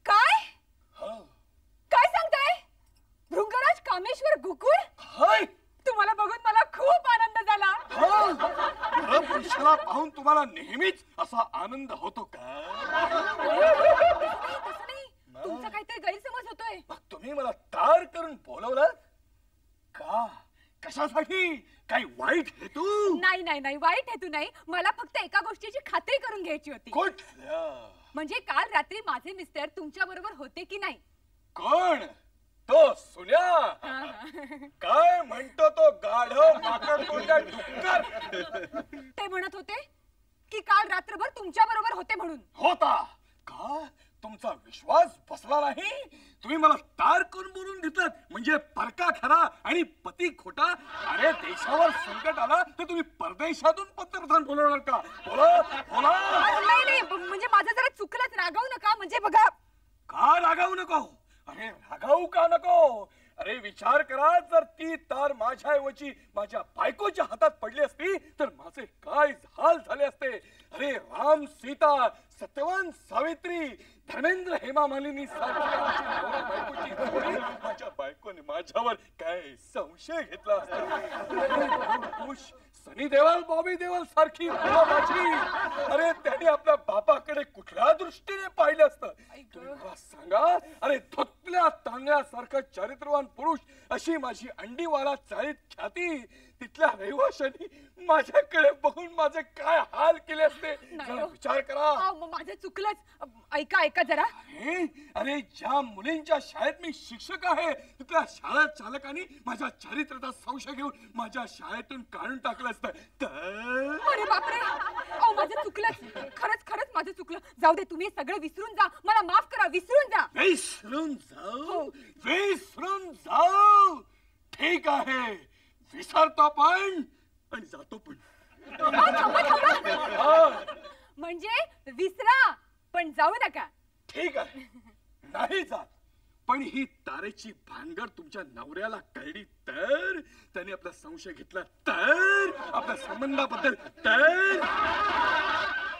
काय हा. काय सांगताय? भृंगराज कामेश्वर गुकुळ? हाय. तुम्हाला बघून मला खूप आनंद झाला. हा. पुरुषाला पाहून तुम्हाला नेहमीच असा आनंद होतो का? तसं नाही. तुमचा काहीतरी गैरसमज होतोय. मग तुम्ही मला तार करून बोलवलं का? कशासाठी? काही वाईट हेतू? नाही नाही नाही, वाईट हेतू नाही. मला फक्त एका गोष्टीची खात्री करून घ्यायची होती. कुठल्या? म्हणजे काल रात्री माझे मिस्टर तुमच्या बरोबर होते की नाही? कोण? तो सुन्या? काय म्हणतो तो गाढव माकड तोंडा डुक्कर? ते म्हणत होते की काल रात्रभर तुमच्या बरोबर होते म्हणून. होता का? तुमचा विश्वास बसला नाही? तुम्ही मला तार करून बोलून घेतलात म्हणजे परका खरा आणि पती खोटा. अरे देशावर संकट आला तर तुम्ही परदेशातून पंतप्रधान बोलवणार का? बोला बोला. नाही नाही, म्हणजे माझं जरा चुकलंच. रागावू नका. म्हणजे बघा. का रागावू नको? अरे रागावू का नको? अरे विचार करा, जर ती तार माझ्याऐवजी माझ्या बायकोच्या हातात पडली असती तर माझे काय हाल झाले असते. अरे राम सीता, सत्यवान सावित्री, धर्मेंद्र हेमा मालिनी सारखी आमची नवरा बायकोची जोडी माझ्या बायकोने माझ्यावर काय संशय घेतला असता. सनी देओल, बॉबी देओल सारखी मुलं माझी. अरे त्याने आपल्या बापाकडे कुठल्या दृष्टीने पाहिलं असतं? तुम्ही मला सांगा. अरे धुतल्या तांदळासारखं चारित्र्यवान पुरुष, अशी माझी अंडीवाला चाळीत ख्याती, तिथल्या रहिवाशांनी माझ्याकडे बघून माझे काय हाल केले असते. जरा विचार करा. माझं चुकलंच. ऐका ऐका जरा. अरे ज्या मुलींच्या शाळेत मी शिक्षक आहे तिथल्या शाळा चालकांनी माझ्या चारित्र्याचा संशय घेऊन माझ्या शाळेतून काढून टाकलं असतं तर. अरे बापरे. अहो माझं चुकलंच. खरंच खरंच माझं चुकलं. जाऊ दे, तुम्ही सगळं विसरून जा. मला माफ करा. विसरून जा. विसरून जाऊ? विसरून जाऊ? ठीक आहे, विसरतो पण आणि जातो पण. म्हणजे विसरा पण जाऊ नका. ठीक आहे, नाही जात. पण ही तारेची भानगड तुमच्या नवऱ्याला कळली तर, त्याने आपला संशय घेतला तर, आपल्या संबंधाबद्दल तर.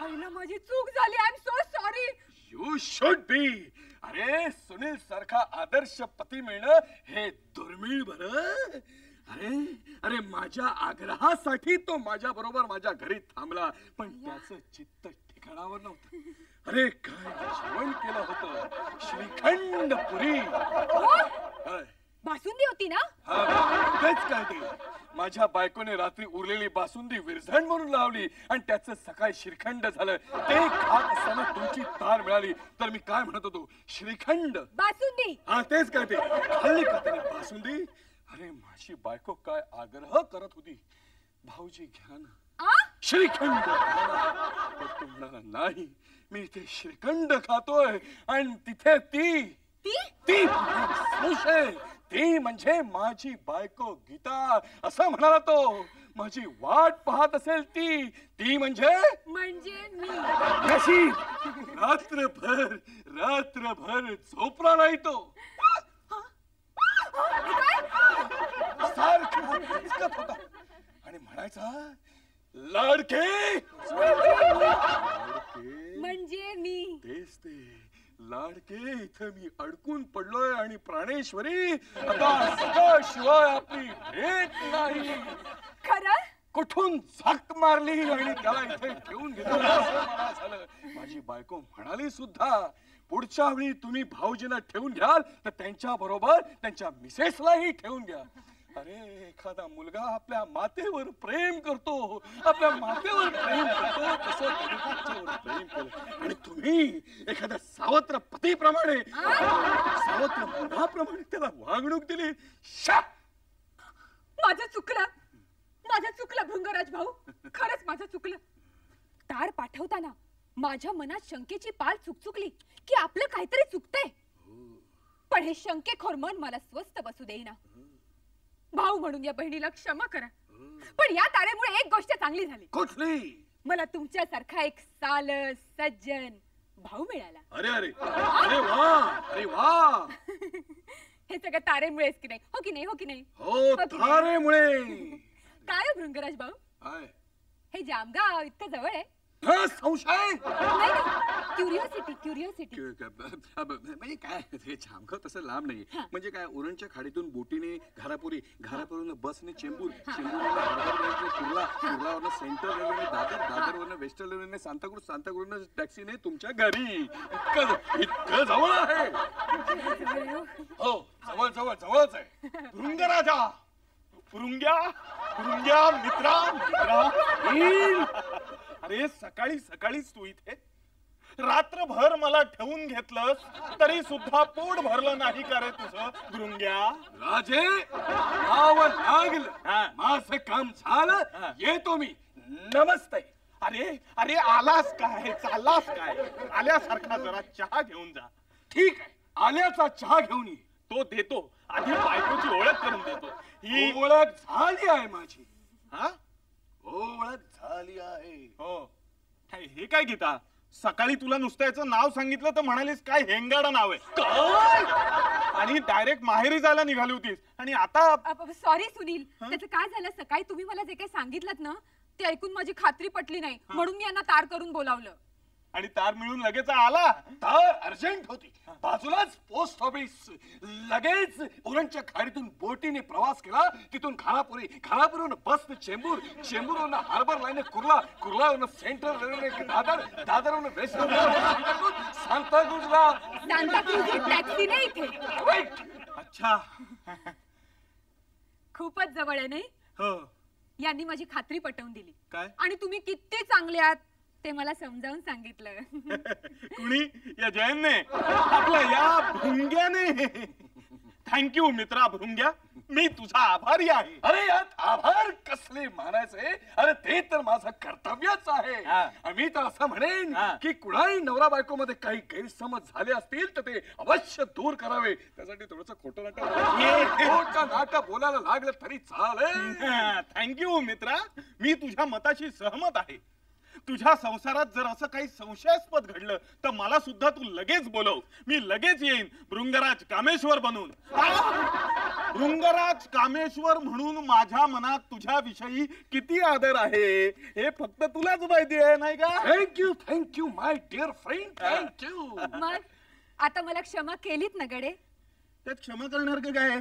आईला माझी चूक झाली. I am so sorry. You should be. अरे सुनील सारखा आदर्श पती मिळणं हे दुर्मिळ बरं. अरे अरे माझ्या आग्रहासाठी तो माझ्या बरोबर माझ्या घरी थांबला, पण त्याचं चित्त ठिकाणावर नव्हतं. अरे काय जेवण केलं होतं? श्रीखंड पुरी. बासुंदी होती ना? तेच काय ते. माझ्या बायकोने रात्री उरलेली बासुंदी विरझण म्हणून लावली आणि त्याचं सकाळी श्रीखंड झालं. ते खात असताना तुमची तार मिळाली तर मी काय म्हणत होतो? श्रीखंड बासुंदी. हा तेच काय ते. खाल्ली का त्याने बासुंदी? अरे माझी बायको काय आग्रह करत होती, भाऊजी घ्या ना श्रीखंड. तो म्हणाला नाही, मी इथे श्रीखंड खातोय आणि तिथे ती ती संशय, ती म्हणजे माझी बायको गीता असं म्हणाला तो. माझी वाट पाहत असेल ती, ती म्हणजे मी. कशी? रात्रभर रात्रभर झोपला नाही तो. सारखा हिसकत होता आणि म्हणायचा लाडके. म्हणजे मी. तेच ते लाडके इथं मी अडकून पडलोय आणि प्राणेश्वरी आता सदाशिवाय आपली भेट नाही. खरं कुठून झक मारली आणि त्याला इथे ठेवून घेतलं असं मला झालं. माझी बायको म्हणाली सुद्धा पुढच्या वेळी तुम्ही भाऊजींना ठेवून घ्याल तर त्यांच्या बरोबर त्यांच्या मिसेसलाही ठेवून घ्या. अरे एखादा मुलगा आपल्या मातेवर प्रेम करतो, आपल्या मातेवर प्रेम करतो तसं तुमच्यावर प्रेम केलं आणि तुम्ही एखाद्या सावत्र पतीप्रमाणे सावत्र मुलाप्रमाणे त्याला वागणूक दिली. माझं चुकलं भृंगराज भाऊ, खरंच माझं चुकलं. तार पाठवताना माझ्या मनात शंकेची पाल चुकचुकली की आपलं काहीतरी चुकतंय. पण हे शंकेखोर मन मला स्वस्थ बसू देईना. भाऊ म्हणून या बहिणीला क्षमा करा. पण या तारेमुळे एक गोष्ट चांगली झाली. कुठली? मला तुमच्यासारखा एक सालस सज्जन भाऊ मिळाला. अरे अरे अरे वा, अरे वा. हे सगळं तारेमुळेच की नाही? हो की नाही? हो की नाही? हो तारेमुळे. काय भृंगराज भाऊ, काय हे जामगाव इतकं जवळ आहे? हा संशय? क्युरिओसिटी. म्हणजे काय हे जामगाव तसं लांब नाही. म्हणजे काय उरणच्या खाडीतून बोटीने घारापुरी, घारापुरीवरून बसने चेंबूर, चेंबूरवरून कुर्ला, कुर्लावरून सेंट्रल रेल्वेने दादर, दादरवरून वेस्टर्न रेल्वेने सांताक्रूज, सांताक्रूजने टॅक्सीने तुमच्या घरी. इतकं जवळ आहे. हो जवळ जवळ जवळच आहे. भृंगराजा, भृंग्या मित्रा. अरे सकाळी सकाळीच तू इथे, रात्रभर मला ठेवून घेतलंस तरी सुद्धा पोट भरलं नाही का रे तुझं भृंग्या? राजे नाव लागलं, माझं काम झालं, येतो मी. नमस्ते. अरे अरे आलास काय, चाललास काय? आल्यासारखा जरा चहा घेऊन जा. ठीक आहे, आल्याचा चहा घेऊन ये. तो देतो, आधी बायकोची ओळख करून देतो. ही ओळख झाली आहे माझी. हा ओळख झाली आहे. हो. हे काय गीता, सकाळी तुला नुसतं याचं नाव सांगितलं तर म्हणालीस काय हेंगाडं नाव आहे काय? आणि डायरेक्ट माहेरी जायला निघाली होतीस आणि आता. सॉरी सुनील, त्याचं काय झालं, सकाळी तुम्ही मला जे काही सांगितलं ना ते ऐकून माझी खात्री पटली नाही म्हणून मी यांना तार करून बोलावलं. आणि तार मिळून लगेच आला. तार अर्जंट होती, बाजूलाच पोस्ट ऑफिस. लगेच उरणच्या खाडीतून बोटीने प्रवास केला, तिथून घारापुरी, घारापुरीवरून बसने चेंबूर, चेंबूरवरून हार्बर लाईन कुर्ला, कुर्लावरून सेंट्रल रेल्वे दादर, दादरवरून वेस्टर्न रेल्वे सांताक्रूजला. सांताक्रूज टॅक्सीने इथे. अच्छा. खूपच जवळ आहे नाही? हो. यांनी माझी खात्री पटवून दिली. काय? आणि तुम्ही किती चांगले आहात ते मला समजावून सांगितलं. कुणी? या जयनने, आपल्या या भृंग्याने. थँक्यू मित्रा भृंग्या, मी तुझा आभारी आहे. अरे यात आभार कसले मानायचे? अरे ते तर माझं कर्तव्यच आहे. मी तर असं म्हणेन की कुणाही नवरा बायको मध्ये काही गैरसमज झाले असतील तर ते अवश्य दूर करावे. त्यासाठी थोडस खोटं नाटक बोलायला लागलं तरी चालेल. थँक्यू मित्रा, मी तुझ्या मताशी सहमत आहे. तुझ्या संसारात जर असं काही संशयास्पद घडलं तर मला सुद्धा तू लगेच बोलव. मी लगेच येईन भृंगराज कामेश्वर बनून. भृंगराज कामेश्वर म्हणून माझ्या मनात तुझ्या विषयी किती आदर आहे हे फक्त तुलाच माहिती आहे, नाही का? Thank you my dear friend, thank you. मग आता मला क्षमा केलीत ना गडे? त्यात क्षमा करणार का काय?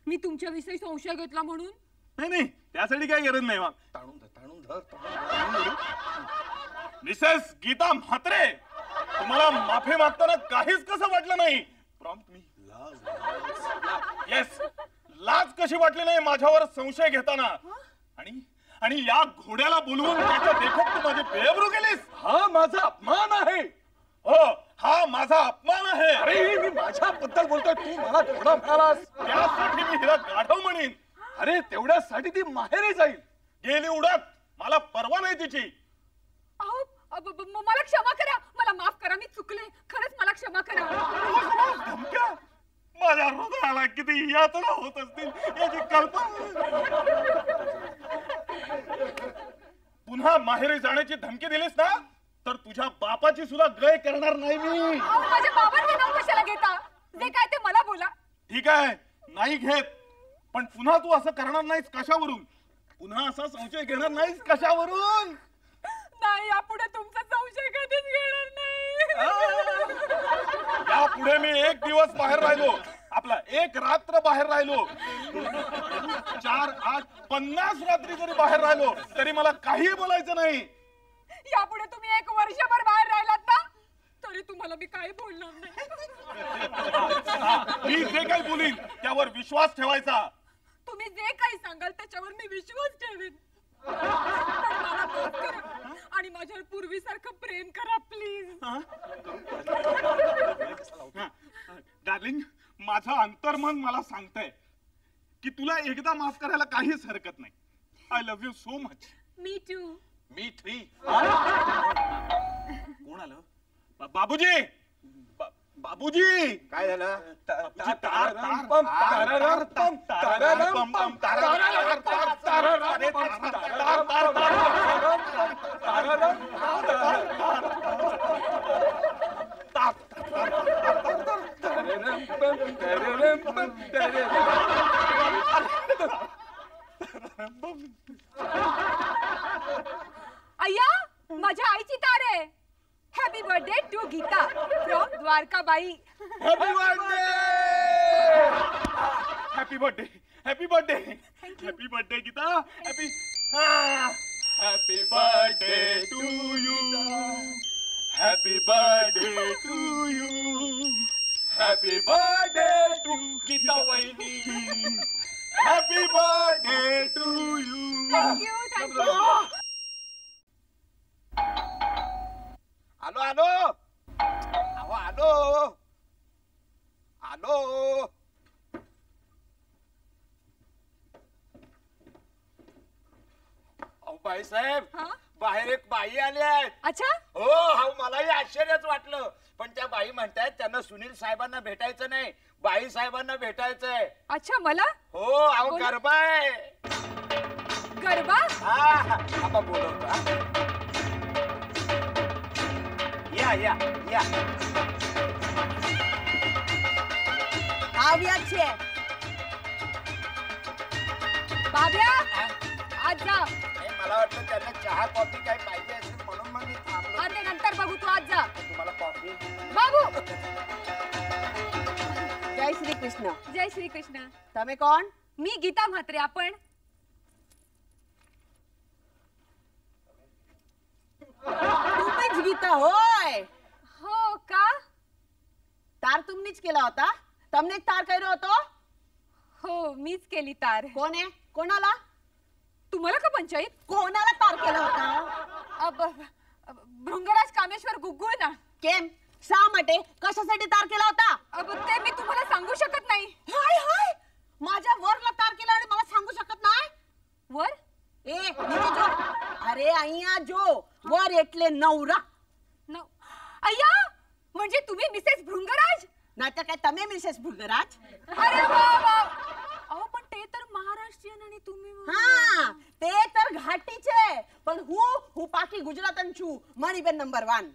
मी तुमच्या विषयी संशय घेतला म्हणून? नाही, त्यासाठी काय गरज नाही. मग ताणून धर. मिसेस गीता म्हात्रे, तुम्हाला माफी मागताना काहीच कसं वाटलं नाही? प्रॉम्प्ट मी. येस, लाज कशी वाटली नाही माझ्यावर संशय घेताना? आणि या घोड्याला बोलवून त्याच्या देखत तू माझी बेअब्रू केलीस. हा माझा अपमान आहे. हो, हा माझा अपमान आहे. अरे मी माझ्याबद्दल बोलतोय, तू मला घोडा म्हणालास. त्यासाठी मी हिला गाढव म्हणेन. अरे तेवढ्यासाठी ती माहेरी जाईल. गेली उडत, मला परवा नाही तिची. अहो, मला क्षमा करा, मला माफ करा, मी चुकले, खरंच मला क्षमा करा. धमक्या? माझ्या हृदयाला किती यातना होत असतील याची कल्पना. पुन्हा माहेरी जाण्याची धमकी दिलीस ना तर तुझ्या बापाची सुद्धा गय करणार नाही मी. अहो, माझ्या बाबांचं नाव कशाला घेता? जे काय ते मला बोला. ठीक आहे, नाही घेत, पण पुन्हा तू असं करणार नाहीस कशावरून? पुन्हा असा संशय घेणार नाहीस कशावरून? नाही, यापुढे तुमचा संशय कधीच घेणार नाही. पुढे मी एक दिवस बाहेर राहिलो, आपला एक रात्र बाहेर राहिलो, 4, 8, 50 रात्री जरी बाहेर राहिलो तरी मला काही बोलायचं नाही. यापुढे तुम्ही 1 वर्षभर बाहेर राहिलात ना तरी तुम्हाला मी काही बोलणार नाही. मी जे काही बोलीन त्यावर विश्वास ठेवायचा. तुम्ही जे काही सांगाल त्याच्यावर मी विश्वास ठेवेन. पण मला माफ करा आणि माझ्यावर पूर्वीसारखं प्रेम करा प्लीज. डार्लिंग, माझं अंतर्मन मला सांगतंय की तुला एकदा माफ करायला काहीच हरकत नाही. I love you so much. Me too. Me 3. कोण आलं? बाबूजी, बाबूजी. काय झालं? अय्या, माझ्या आईची तार आहे. Happy birthday to Gita from Dwarkabai. Happy birthday, happy birthday, happy birthday, happy birthday Gita. Happy birthday to you, happy birthday to you, happy birthday to Gita वहिनी, happy birthday to you. Thank you thank you. आलो आलो अहो आलो आलो. अहो बाईसाहेब, हा? बाहेर एक बाई आली आहे. अच्छा, हो हो, मलाही आश्चर्यच वाटलं. पण त्या बाई म्हणतायत त्यांना सुनील साहेबांना भेटायचं नाही, बाई साहेबांना भेटायचंय. अच्छा मला हो, अहो बोल. गरबा आहे. गरबा. हा बाबा बोलवतो. या या या. बाब्या आज जा. मला वाटलं त्यांना चहा कॉफी काय पाहिजे असेल म्हणून मग मी थांबलो. ते नंतर बघू, तू आज जा. तुम्हाला कॉफी? बाबू. जय श्री कृष्ण. जय श्री कृष्ण. તમે કોણ? मी गीता म्हात्रे. आपण? तुम्हीच गीता होय. हो का? તાર तुमनीच केला होता? તમને તાર કર્યો હતો? हो, मीच केली तार. કોને? कोणाला? तुम्हाला का पंचायत? कोणाला तार केला होता? भृंगराज कामेश्वर गुग्गुळ ना. केम? शा માટે? कशासाठी तार केला होता? ते मी तुम्हाला सांगू शकत नाही. हाय हाय, माझ्या वरला तार केला आणि मला सांगू शकत नाही? वर? ए નીચે જો. अरे અહીંયા જો. वर એટલે નવરા. अय्या, म्हणजे तुम्ही मिसेस भृंगराज? नाहीतर काय તમે मिसेस भुगराज? अरे वा वा. अहो पण ते तर महाराष्ट्रीयन आणि तुम्ही हा, ते तर घाटीचे. पण हू पाकी गुजरातन छु. मणीबेन नंबर 1.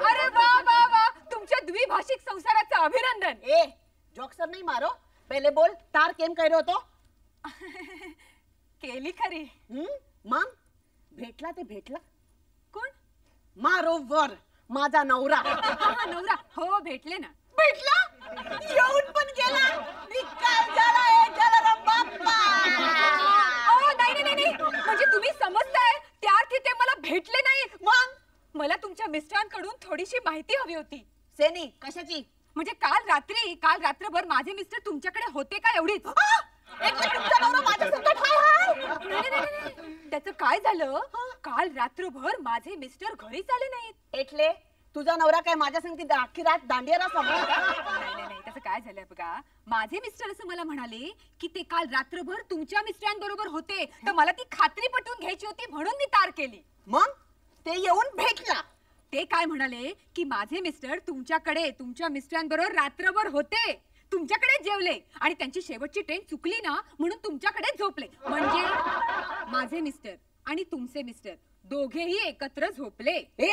अरे वा वा वा. तुमच्या द्विभाषिक संसाराचं अभिनंदन. ए जोक्सर नाही मारो. पहिले बोल, तार केम કર્યો હતો? केली खरी. मग भेटला ते भेटला? कोण? मारो वर, माझा नवरा. हा नवरा. हो भेटले ना. भेटला? येऊन पण गेला? मी काय झाला हे जलाराम बाप्पा? नाही नाही नाही. म्हणजे तुम्ही समजताय त्या अर्थी ते मला भेटले नाहीत. मग मला तुमच्या मिस्टरांकडून थोडीशी माहिती हवी होती. सेनी कशाची? म्हणजे काल रात्रभर माझे मिस्टर तुमच्याकडे होते का एवढीच? तुमचा नवरा माझ्यासंगत हाय हाय. नाही. त्याचं काय झालं? काल रात्रभर माझे मिस्टर घरीच आले नाहीत. એટલે तुझा नवरा काय माझ्या संगती अख्खी रात दांडियाला सांभाळ का? नाही. त्याचं काय झालंय बघा, माझे मिस्टर असं मला म्हणाले की ते काल रात्रभर तुमच्या मिस्टरांबरोबर होते, तर मला ती खात्री पटवून घ्यायची होती म्हणून मी तार केली. मग ते येऊन भेटला? ते काय म्हणाले की माझे मिस्टर तुमच्याकडे तुमच्या मिस्टरांबरोबर रात्रभर होते, तुमच्याकडे जेवले आणि त्यांची शेवटची ट्रेन चुकली ना म्हणून तुमच्याकडे झोपले. म्हणजे माझे मिस्टर आणि तुमचे मिस्टर दोघेही एकत्र झोपले. ए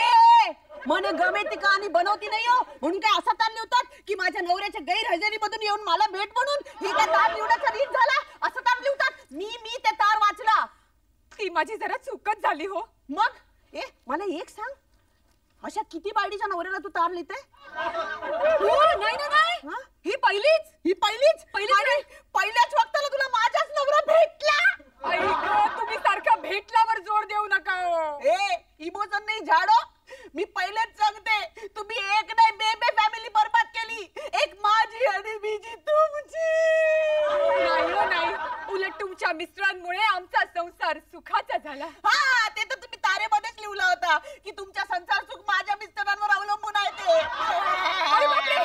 મને ગમે ती कहाणी बनवती नाही हो. म्हणून काय असा तार लिहतात की माझ्या नवऱ्याच्या गैरहजेरीमधून येऊन मला भेट म्हणून हे काय तार लिहण्याचा रीत झाला? असं तार लिहतात. मी ते तार वाचला. ती माझी जरा चुकच झाली हो. मग मला एक सांग, अशा किती बायडीच्या नवऱ्याला तू तार लिहिते? नाही ना नाही, हा? ही पहिलीच. ही पहिलीच पहिलीच आणि नाही. पहिल्याच वक्ताला तुला माझाच नवरा भेटला. आई गं, तुम्ही सारखा भेटल्यावर जोर देऊ नका हो. ए इमोशन नाही झाडो. मी पहिलेच सांगते, तुम्ही एक नाही बेबे फॅमिली बर्बाद केली. एक माझी आणि बीजी तुमची. नाही हो नाही, उलट तुमच्या मिस्टरांमुळे आमचा संसार सुखाचा झाला. हा ते तर तुम्ही तारेमध्येच लिहिला होता की तुमच्या संसार सुख माझ्या मिस्टरांवर अवलंबून आहे ते. अरे बापरे!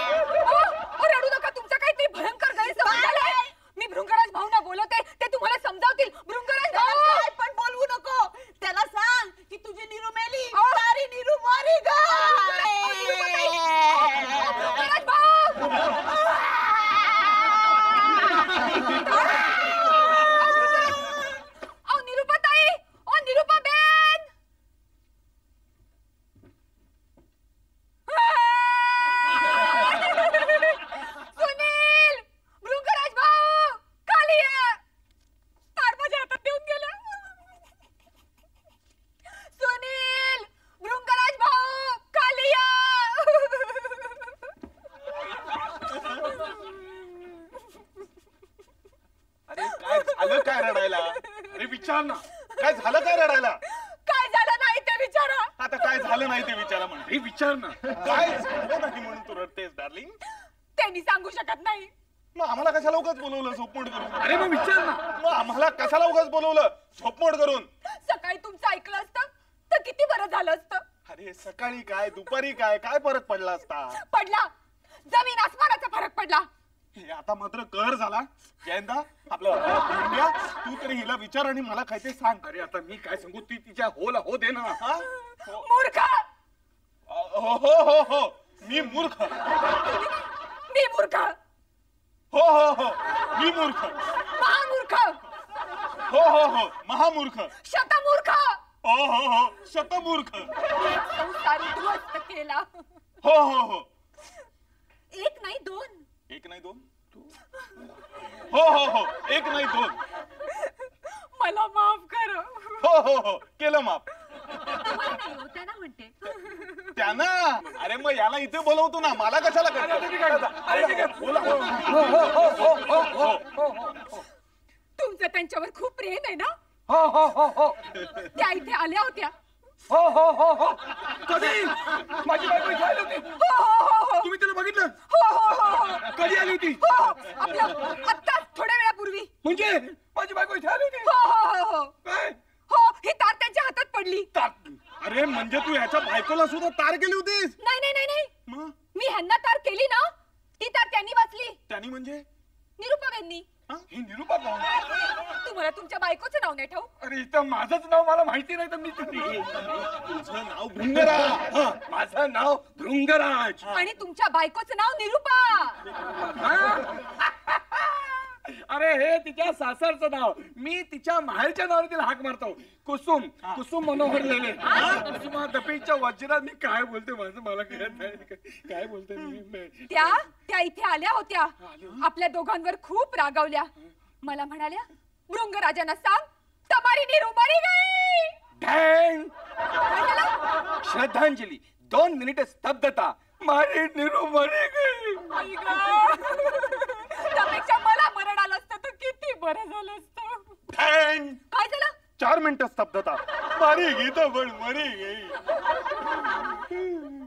रडू नका, तुमचा काहीतरी भयंकर गैरसमज झालाय. मी भृंगराज भाऊंना बोलवते, ते तुम्हाला समजावतील. भृंगराज त्याला भाऊ, काय पण बोलवू नको. त्याला सांग की तुझी निरू मेली, अहो. तारी निरू मरी भृंगराज भाऊ! अहो, निरुपाताई! ओ, निरुपाबेन! सुनील! भृंगराज भाऊ! खाली या! तार माझ्या हातात देऊन गेला. सुनील! भृंगराज भाऊ! खाली या! अरे काय झालं काय रडायला? अरे विचार ना, काय झालं काय रडायला? काय झालं नाही ते विचारा. आता काय झालं नाही ते विचारा म्हणा. हे विचार ना, काय झालं नाही म्हणून तू रडतेस डार्लिंग? ते मी सांगू शकत नाही. मग आम्हाला कशाला उगाच बोलवलं झोपमोड करून? अरे मग विचार ना. मग आम्हाला कशाला उगाच बोलवलं झोपमोड करून? सकाळी तुमचं ऐकलं असतं तर किती बरं झालं असतं. अरे सकाळी काय दुपारी काय काय फरक पडला असता? पडला, जमीन आसमानाचा फरक पडला. हे आता मात्र कहर झाला. जयंता आपलं इंडिया, तू तरी हिला विचार आणि मला काय ते सांग. अरे आता मी काय सांगू, ती तिच्या होला हो दे ना. हा? हो मूर्ख, हो हो हो, मी मूर्ख. मी मूर्ख, हो हो हो, मी मूर्ख. महामूर्ख, हो हो हो, महामूर्ख. शतमूर्ख. हो हो हो, शतमूर्ख. संसार उद्ध्वस्त केला. हो हो हो, एक नाही दोन. एक नाही दोन. हो हो हो, एक नाही दोन. मला माफ कर. हो हो हो, केलं माफ. तुम्हाला नाही हो, त्यांना म्हणते. त्यांना? अरे मग याला इथे बोलवतो ना, मला कशाला करतो? बोला. तुमचं त्यांच्यावर खूप प्रेम आहे ना? हो हो हो हो त्या इथे आल्या होत्या. हो हो हो हो. कधी? माझी बायको इथे आली होती. हो हो हो हो तुम्ही तिला बघितलं? हो हो हो हो कधी आली होती? हो, आपलं आत्ता थोड्या वेळापूर्वी. म्हणजे माझी बायको इथे आली होती. हो हो हो हो काय? हो, ही तार त्यांच्या हातात पडली. अरे म्हणजे तू ह्याच्या बायकोला सुद्धा तार केली होतीस? नाही नाही नाही नाही, मग मी ह्यांना तार केली ना, ती तार त्यांनी वाचली. त्यांनी म्हणजे? निरुपाबाईंनी. ही निरूपा कोण? तुम्हाला तुमच्या बायकोचं नाव नाही ठाऊक? अरे इथं माझंच नाव मला माहिती नाही तर मी तुझं नाव भृंगराज. हा, माझं नाव भृंगराज. आणि तुमच्या बायकोचं नाव निरुपा. अरे हे तिच्या सासरचं नाव. मी तिच्या माहेरच्या नावाने तिला हाक मारतो. कुसुम, कुसुम मनोहर लेले. कुसुमा दपीच्या वज्रात मी काय बोलते माझं मला कळत नाही. काय बोलते मी? त्या इथे आल्या होत्या. आपल्या दोघांवर खूप रागावल्या. मला म्हणाल्या, भृंगराजांना सांग तमारी निरू मरी गई. ढँग. काय झालं? श्रद्धांजली. 2 मिनिट स्तब्धता. मारी निरू मरी गई. आई गं. त्यापेक्षा मला मरण आलं असतं तर किती बरं झालं असतं. थँक. काय झालं? 4 मिनिटं स्तब्धता. मारी गई तर पण मरी गई.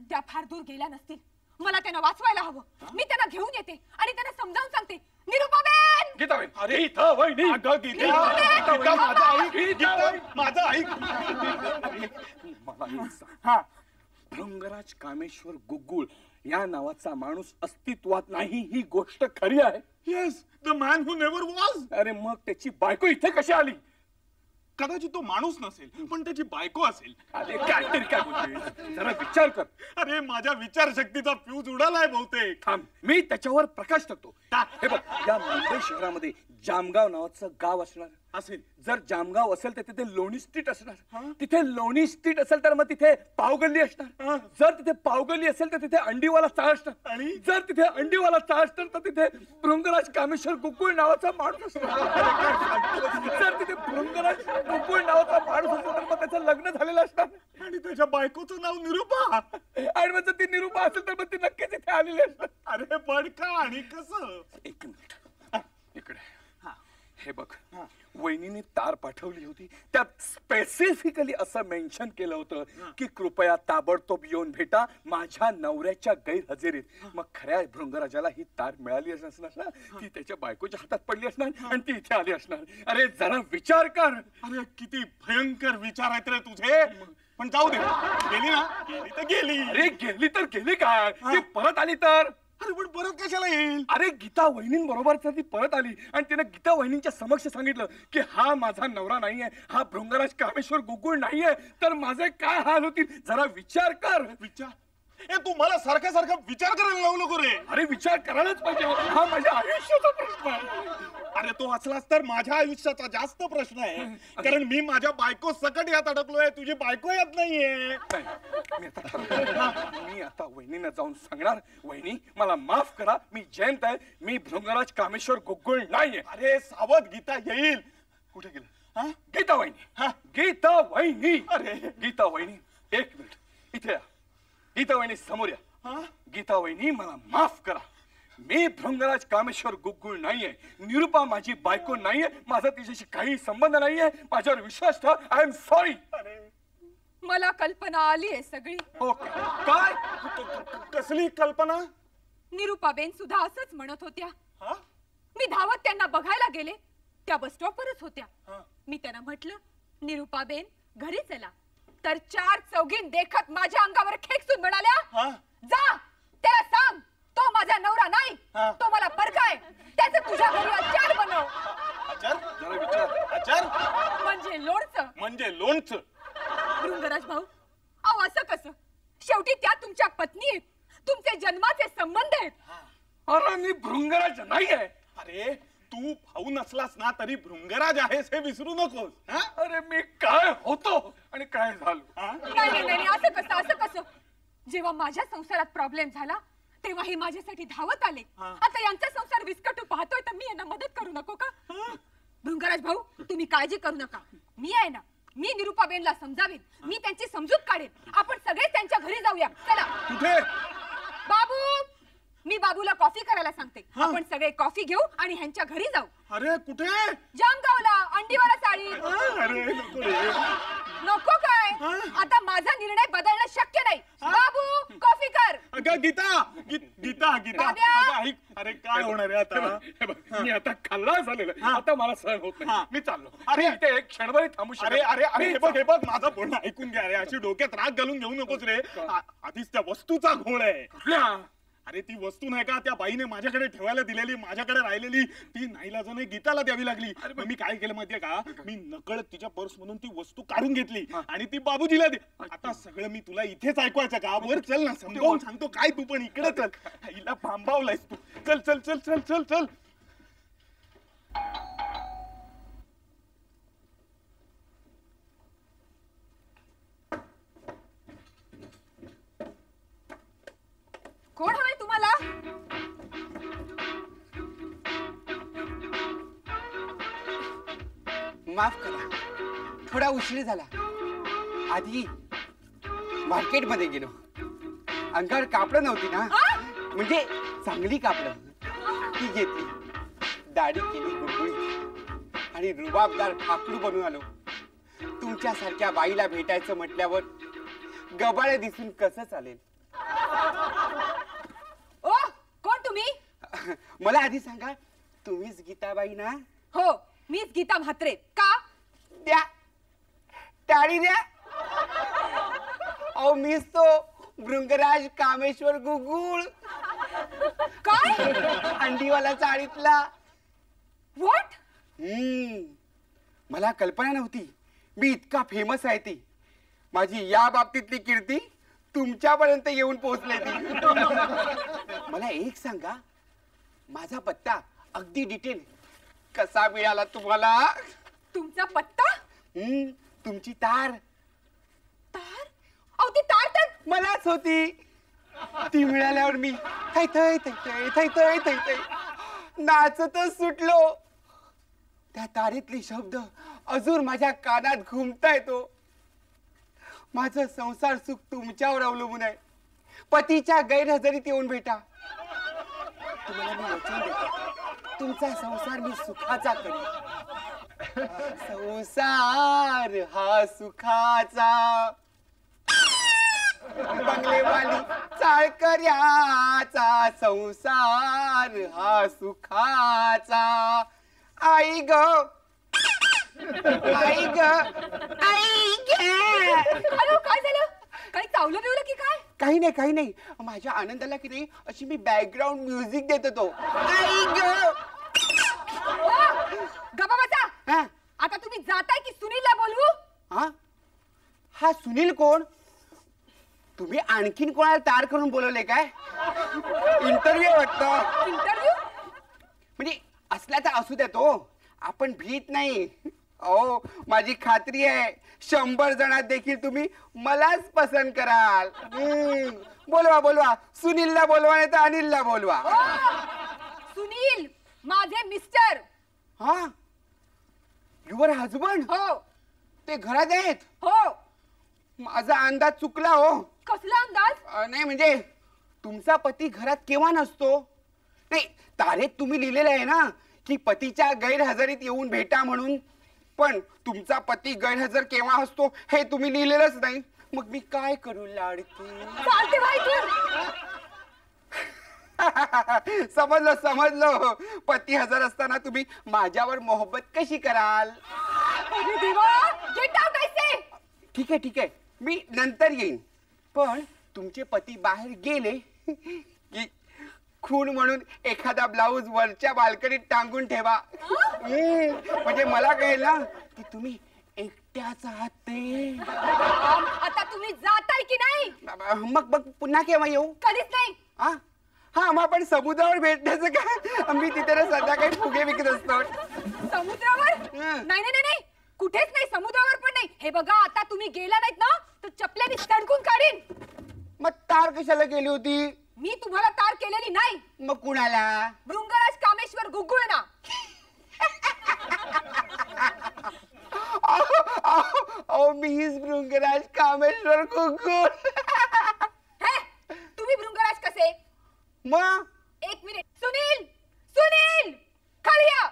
त्या फार दूर गेल्या नसतील. मला त्यांना वाचवायला हवं. मी त्यांना घेऊन येते आणि त्यांना समजावून सांगते. निरुपाबेन, गीताबाई. अरे इथं वहिनी. अगं गीता, गीता माझं ऐक. गीता माझं ऐक. मला एक सांग. हा, भृंगराज कामेश्वर गुग्गुळ या नावाचा माणूस अस्तित्वात नाही ही गोष्ट खरी आहे? Yes, the man who never was. अरे मग त्याची बायको इथे कशी आली? कदाचित तो माणूस नसेल पण त्याची बायको असेल. अरे काहीतरी काय बोलतोय, जरा विचार कर. अरे माझ्या विचारशक्तीचा फ्यूज उडालाय बहुतेक. थांब, मी त्याच्यावर प्रकाश टाकतो. हे बघ, या मुंबई शहरामध्ये जामगाव नावाचं गाव असणार असेल. जर जामगाव असेल तर तिथे लोणी स्ट्रीट असणार. तिथे लोणी स्ट्रीट असेल तर मग तिथे पावगल्ली असणार. जर तिथे पावगल्ली असेल तर तिथे अंडीवाला चाळ असणार. आणि जर तिथे अंडीवाला चाळ असणार तर तिथे भृंगराज कामेश्वर गुकुळ नावाचा माणूस असणार. जर तिथे भृंगराज गुकुळ नावाचा माणूस असला तर मग त्याचं लग्न झालेलं असणार. आणि त्याच्या बायकोचं नाव निरुपा. आणि मग जर ती निरुपा असेल तर मग ती नक्कीच इथे आलेली असणार. अरे पण का आणि कसं? एक मिनिट इकडे हे बघ. वहिनीने तार पाठवली होती त्यात स्पेसिफिकली असं मेन्शन केलं होतं की कृपया ताबडतोब येऊन भेटा माझ्या नवऱ्याच्या गैरहजेरीत. मग खऱ्या भृंगराजाला ही तार मिळाली असणार ना, ती त्याच्या बायकोच्या हातात पडली असणार आणि ती इथे आली असणार. अरे जरा विचार कर. अरे किती भयंकर विचार आहेत रे तुझे. पण जाऊ दे, गेली ना, गेली तर गेली. अरे गेली तर गेली काय, ती परत आली तर. अरे पण परत कशाला येईल? अरे गीता वहिनींबरोबर तर ती परत आली आणि तिने गीता वहिनींच्या समक्ष सांगितलं की हा माझा नवरा नाहीये, हा भृंगराज कामेश्वर गुकुळ नाहीये, तर माझे काय हाल होतील. जरा विचार कर. विचार? ए तू मला सारखा सारखा विचार करायला लावू नको रे. अरे विचार करायलाच पाहिजे, हा माझ्या आयुष्याचा प्रश्न आहे. अरे तो असलास तर माझ्या आयुष्याचा जास्त प्रश्न आहे, कारण मी माझ्या बायको सकट यात अडकलोय, तुझी बायको यात नाहीये. मी आता वहिनींना जाऊन सांगणार, वहिनी मला माफ करा, मी जयंत आहे, मी भृंगराज कामेश्वर गुकुळ नाहीये. अरे सावध, गीता येईल. कुठे गेलं? गीता वहिनी, गीता वहिनी. अरे गीता वहिनी एक मिनिट इथे या. गीता वहिनी समोर या. गीता वहिनी मला माफ करा, मी भृंगराज कामेश्वर गुकुळ नाहीये, निरुपा माझी बायको नाहीये, माझा तिच्याशी काही संबंध नाहीये, माझ्यावर विश्वास ठेवा. I am sorry. मला कल्पना आली आहे सगळी. ओके. काय? कसली कल्पना? निरुपाबेन सुद्धा असंच म्हणत होत्या. मी धावत त्यांना बघायला गेले, त्या बस स्टॉपवरच होत्या. मी त्यांना म्हटलं, निरुपाबेन घरी चला, तर चार चौघीन देखत माझ्या अंगावर खेकसून म्हणाल्या, जा त्याला सांग तो माझा नवरा नाही, तो मला परकाय, त्याचं तुझ्या घरी अचार बनव. अचार? जरा विचार. अचार म्हणजे लोणचं. म्हणजे लोणचं? भृंगराज भाऊ, अहो असं कसं? शेवटी त्या तुमच्या पत्नी आहेत, तुमचे जन्माचे संबंध आहेत. अरे मी भृंगराज नाहीये. अरे तू भाऊ नसलास ना तरी भृंगराज आहेस हे विसरू नकोस. अरे मी काय होतो आणि काय झालो. नाही नाही नाही, असं कसं, असं कसं? जेव्हा माझ्या संसारात प्रॉब्लेम झाला तेव्हा हे माझ्यासाठी धावत आले. आता यांचा संसार विस्कटू पाहतोय तर मी यांना मदत करू नको का? भृंगराज भाऊ, तुम्ही काळजी करू नका, मी आहे ना, मी निरुपाबेनला समजावीन, मी त्यांची समजूत काढेन. आपण सगळे त्यांच्या घरी जाऊया. चला. कुठे? बाबू, मी बाबूला कॉफी करायला सांगते. आपण सगळे कॉफी घेऊ आणि ह्यांच्या घरी जाऊ. अरे कुठे? जामगावला, अंडीवाला चाळी. अरे नको रे. नको काय? आता माझा निर्णय बदलणं शक्य नाही. बाबू कॉफी कर. अगं गीता, गीता गीता अगं ऐक. अरे काय होणार आहे आता? मी आता खल्ला झालेलं, आता मला सहन होत नाही, मी चाललो. अरे इथे एक क्षणभरी थांबू शकत. अरे अरे अरे हे बघ माझं बोलणं ऐकून घ्या रे. अशी डोक्यात राग घालून घेऊ नकोस रे. आधीच त्या वस्तूचा घोळ आहे. कुठल्या? अरे ती वस्तू नाही का त्या बाईने माझ्याकडे ठेवायला दिलेली, माझ्याकडे राहिलेली, ती नाईलाजाने गीताला द्यावी लागली. मग मी काय केलं माहितीये का, मी नकळत तिच्या पर्स मधून ती वस्तू काढून घेतली आणि ती बाबूजीला दे. आता सगळं मी तुला इथेच ऐकवायचं का? वर चल ना, समजावून सांगतो. काय तू पण इकडे चल. हिला भांबावलायस तू. चल चल चल चल चल चल. कोण हवंय तुम्हाला? माफ करा, थोडा उशीर झाला. आधी मार्केटमध्ये गेलो, अंगावर कापडं नव्हती ना, म्हणजे चांगली कापडं ती घेतली, दाढी केली गुळगुळीत आणि रुबाबदार ठाकरू बनून आलो. तुमच्यासारख्या बाईला भेटायचं म्हटल्यावर गबाळे दिसून कसं चालेल? ओ, कोण तुम्ही? मला आधी सांगा, तुम्हीच गीताबाई ना? हो, मीच गीता म्हात्रे. का? द्या टाळी द्या. अहो मीच तो भृंगराज कामेश्वर गुकुळ, काय? अंडीवाला चाळीतला. व्हॉट? मला कल्पना नव्हती मी इतका फेमस आहे. ती माझी या बाबतीतली कीर्ती तुमच्यापर्यंत येऊन पोहोचले. ती मला एक सांगा, माझा पत्ता अगदी डिटेल कसा मिळाला तुम्हाला? तुमचा पत्ता? तुमची तार तार? अहो ती तार तर मलाच होती. ती मिळाल्यावर मी थै थै थै थै थै थै थै थै नाचतच सुटलो. त्या तारेतले शब्द अजून माझ्या कानात घुमता येतो. माझं संसार सुख तुमच्यावर अवलंबून आहे. पतीच्या गैरहजेरीत येऊन भेटा. तुम्हाला मी वचन देतो, तुमचा संसार मी सुखाचा करेन. संसार हा सुखाचा, बंगलेवाली चाळकऱ्याचा. संसार हा सुखाचा. आई ग आई ग आई ग. हॅलो, काय झालं? काही चावलं बिवलं की काय? काही नाही काही नाही. माझ्या आनंदाला की नाही अशी मी बॅकग्राऊंड म्युझिक देत होतो. आई ग. गप्पा बसा. हा? आता तुम्ही जाताय की सुनीलला बोलवू? हा? हा सुनील कोण? तुम्ही आणखीन कोणाला तार करून बोलवले काय? इंटरव्ह्यू वाटतं. इंटरव्ह्यू? म्हणजे असला तर असू द्या तो. आपण भीत नाही. अहो माझी खात्री आहे 100 जणात देखील तुम्ही मलाच पसंत कराल. बोलवा बोलवा. सुनीलला बोलवा नाही तर अनिलला बोलवा. सुनील माझे मिस्टर. हा? Your husband? हो ते घरात आहेत? हो. माझा अंदाज चुकला हो. कसला अंदाज? नाही म्हणजे तुमचा पती घरात केव्हा नसतो? नाही तारेत तुम्ही लिहिलेलं आहे ना की पतीच्या गैरहजेरीत येऊन भेटा म्हणून. पण तुमचा पती गैरहजर केव्हा असतो हे तुम्ही लिहिलेलंच नाही. मग मी काय करू लाडकी? चालते भाई तू. समजलं समजलं. पती हजर असताना तुम्ही माझ्यावर मोहब्बत कशी कराल? अरे देवा, गेट आउट ऐसे. ठीक आहे ठीक आहे, मी नंतर येईन. पण तुमचे पती बाहेर गेले की खून म्हणून एखादा ब्लाऊज वरच्या बाल्कनीत टांगून ठेवा. म्हणजे मला कळेल ना की तुम्ही एकट्याच आहात ते. आता तुम्ही जाताय की नाही? मग मग पुन्हा केव्हा येऊ? कधीच नाही. हा हा, मग आपण समुद्रावर भेटण्याचं काय? मी तिथे ना संध्याकाळी फुगे विकत असतो. समुद्रावर? नाही नाही नाही, कुठेच नाही. समुद्रावर पण नाही. हे बघा, आता तुम्ही गेला नाहीत ना तर चपल्याने सडकून काढीन. मग तार कशाला केली होती? मी तुम्हाला तार केलेली नाही. मग कुणाला? भृंगराज कामेश्वर गुगुळ ना. मीच भृंगराज कामेश्वर गुगुळ. तुम्ही भृंगराज कसे? मग एक मिनिट. सुनील, सुनील खाली या.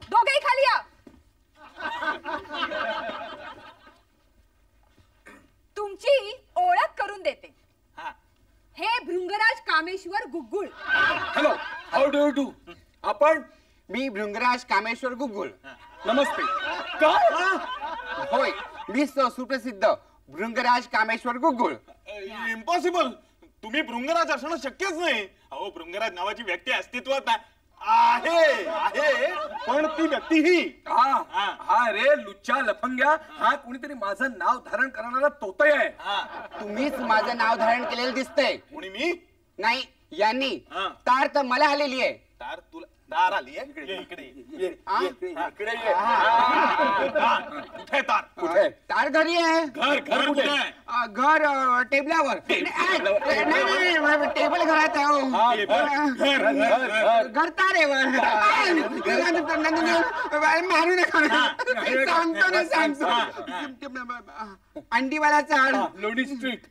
दोघेही खाली या. तुमची ओळख करून देते. हे Bhringraj Kameshwar Gugul. Hello, how do you do? आपण? मी भृंगराज कामेश्वर गुगुळ. नमस्ते. काय? होय, मी सुप्रसिद्ध भृंगराज कामेश्वर गुगुळ. इम्पॉसिबल. तुम्ही भृंगराज असणं शक्यच नाही. अहो भृंगराज नावाची व्यक्ती अस्तित्वात आहे आहे, पण ती व्यक्ती ही हा रे लुच्चा लफंग्या. हा कोणीतरी माझं नाव धारण करणारा तोतय आहे. तुम्हीच माझं नाव धारण केलेलं दिसतंय. कोणी? मी नाही, यांनी. हा. तार तर मला आलेली आहे. तार तुला तार आली आहे? इकडे हा? इकडे ये. कुठे तार? कुठे? तार घरी आहे. घर कुठे आहे? घर टेबलावर. नाही, टेबल घरात आहे हो. घर तारेवर. मारू नका. सांगतो ना सांगतो. अंडीवाला झाड. लोणी स्ट्रीट.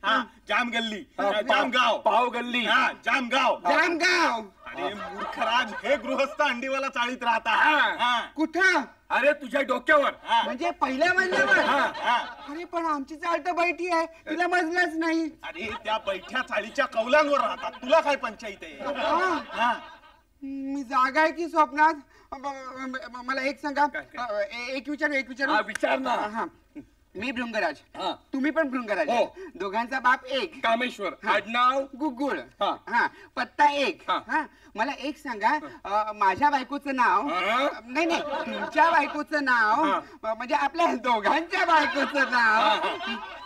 जाम गल्ली. जामगाव. पाव गल्ली. जामगाव. जामगाव. अरे मूर्खराज, हे गृहस्थ अंडीवाला चाळीत राहतात. कुठं? अरे तुझ्या डोक्यावर. म्हणजे पहिल्या मजल्यावर? अरे पण आमची चाळ तर बैठी आहे, तिला मजलाच नाही. अरे त्या बैठ्या चाळीच्या कौलांवर राहतात. तुला काय पंचायत आहे? मी जागा आहे की स्वप्नात? मला एक सांगा. एक विचारू. विचार ना. हा. मी भृंगराज, हा. तुम्ही पण भृंगराज. हो. दोघांचा बाप एक. कामेश्वर. आडनाव गुगुळ. हा. हा, पत्ता एक. हा. हा, मला एक सांगा. माझ्या बायकोचं नाव? हा? नाही, तुमच्या बायकोचं नाव. म्हणजे आपल्या दोघांच्या बायकोचं नाव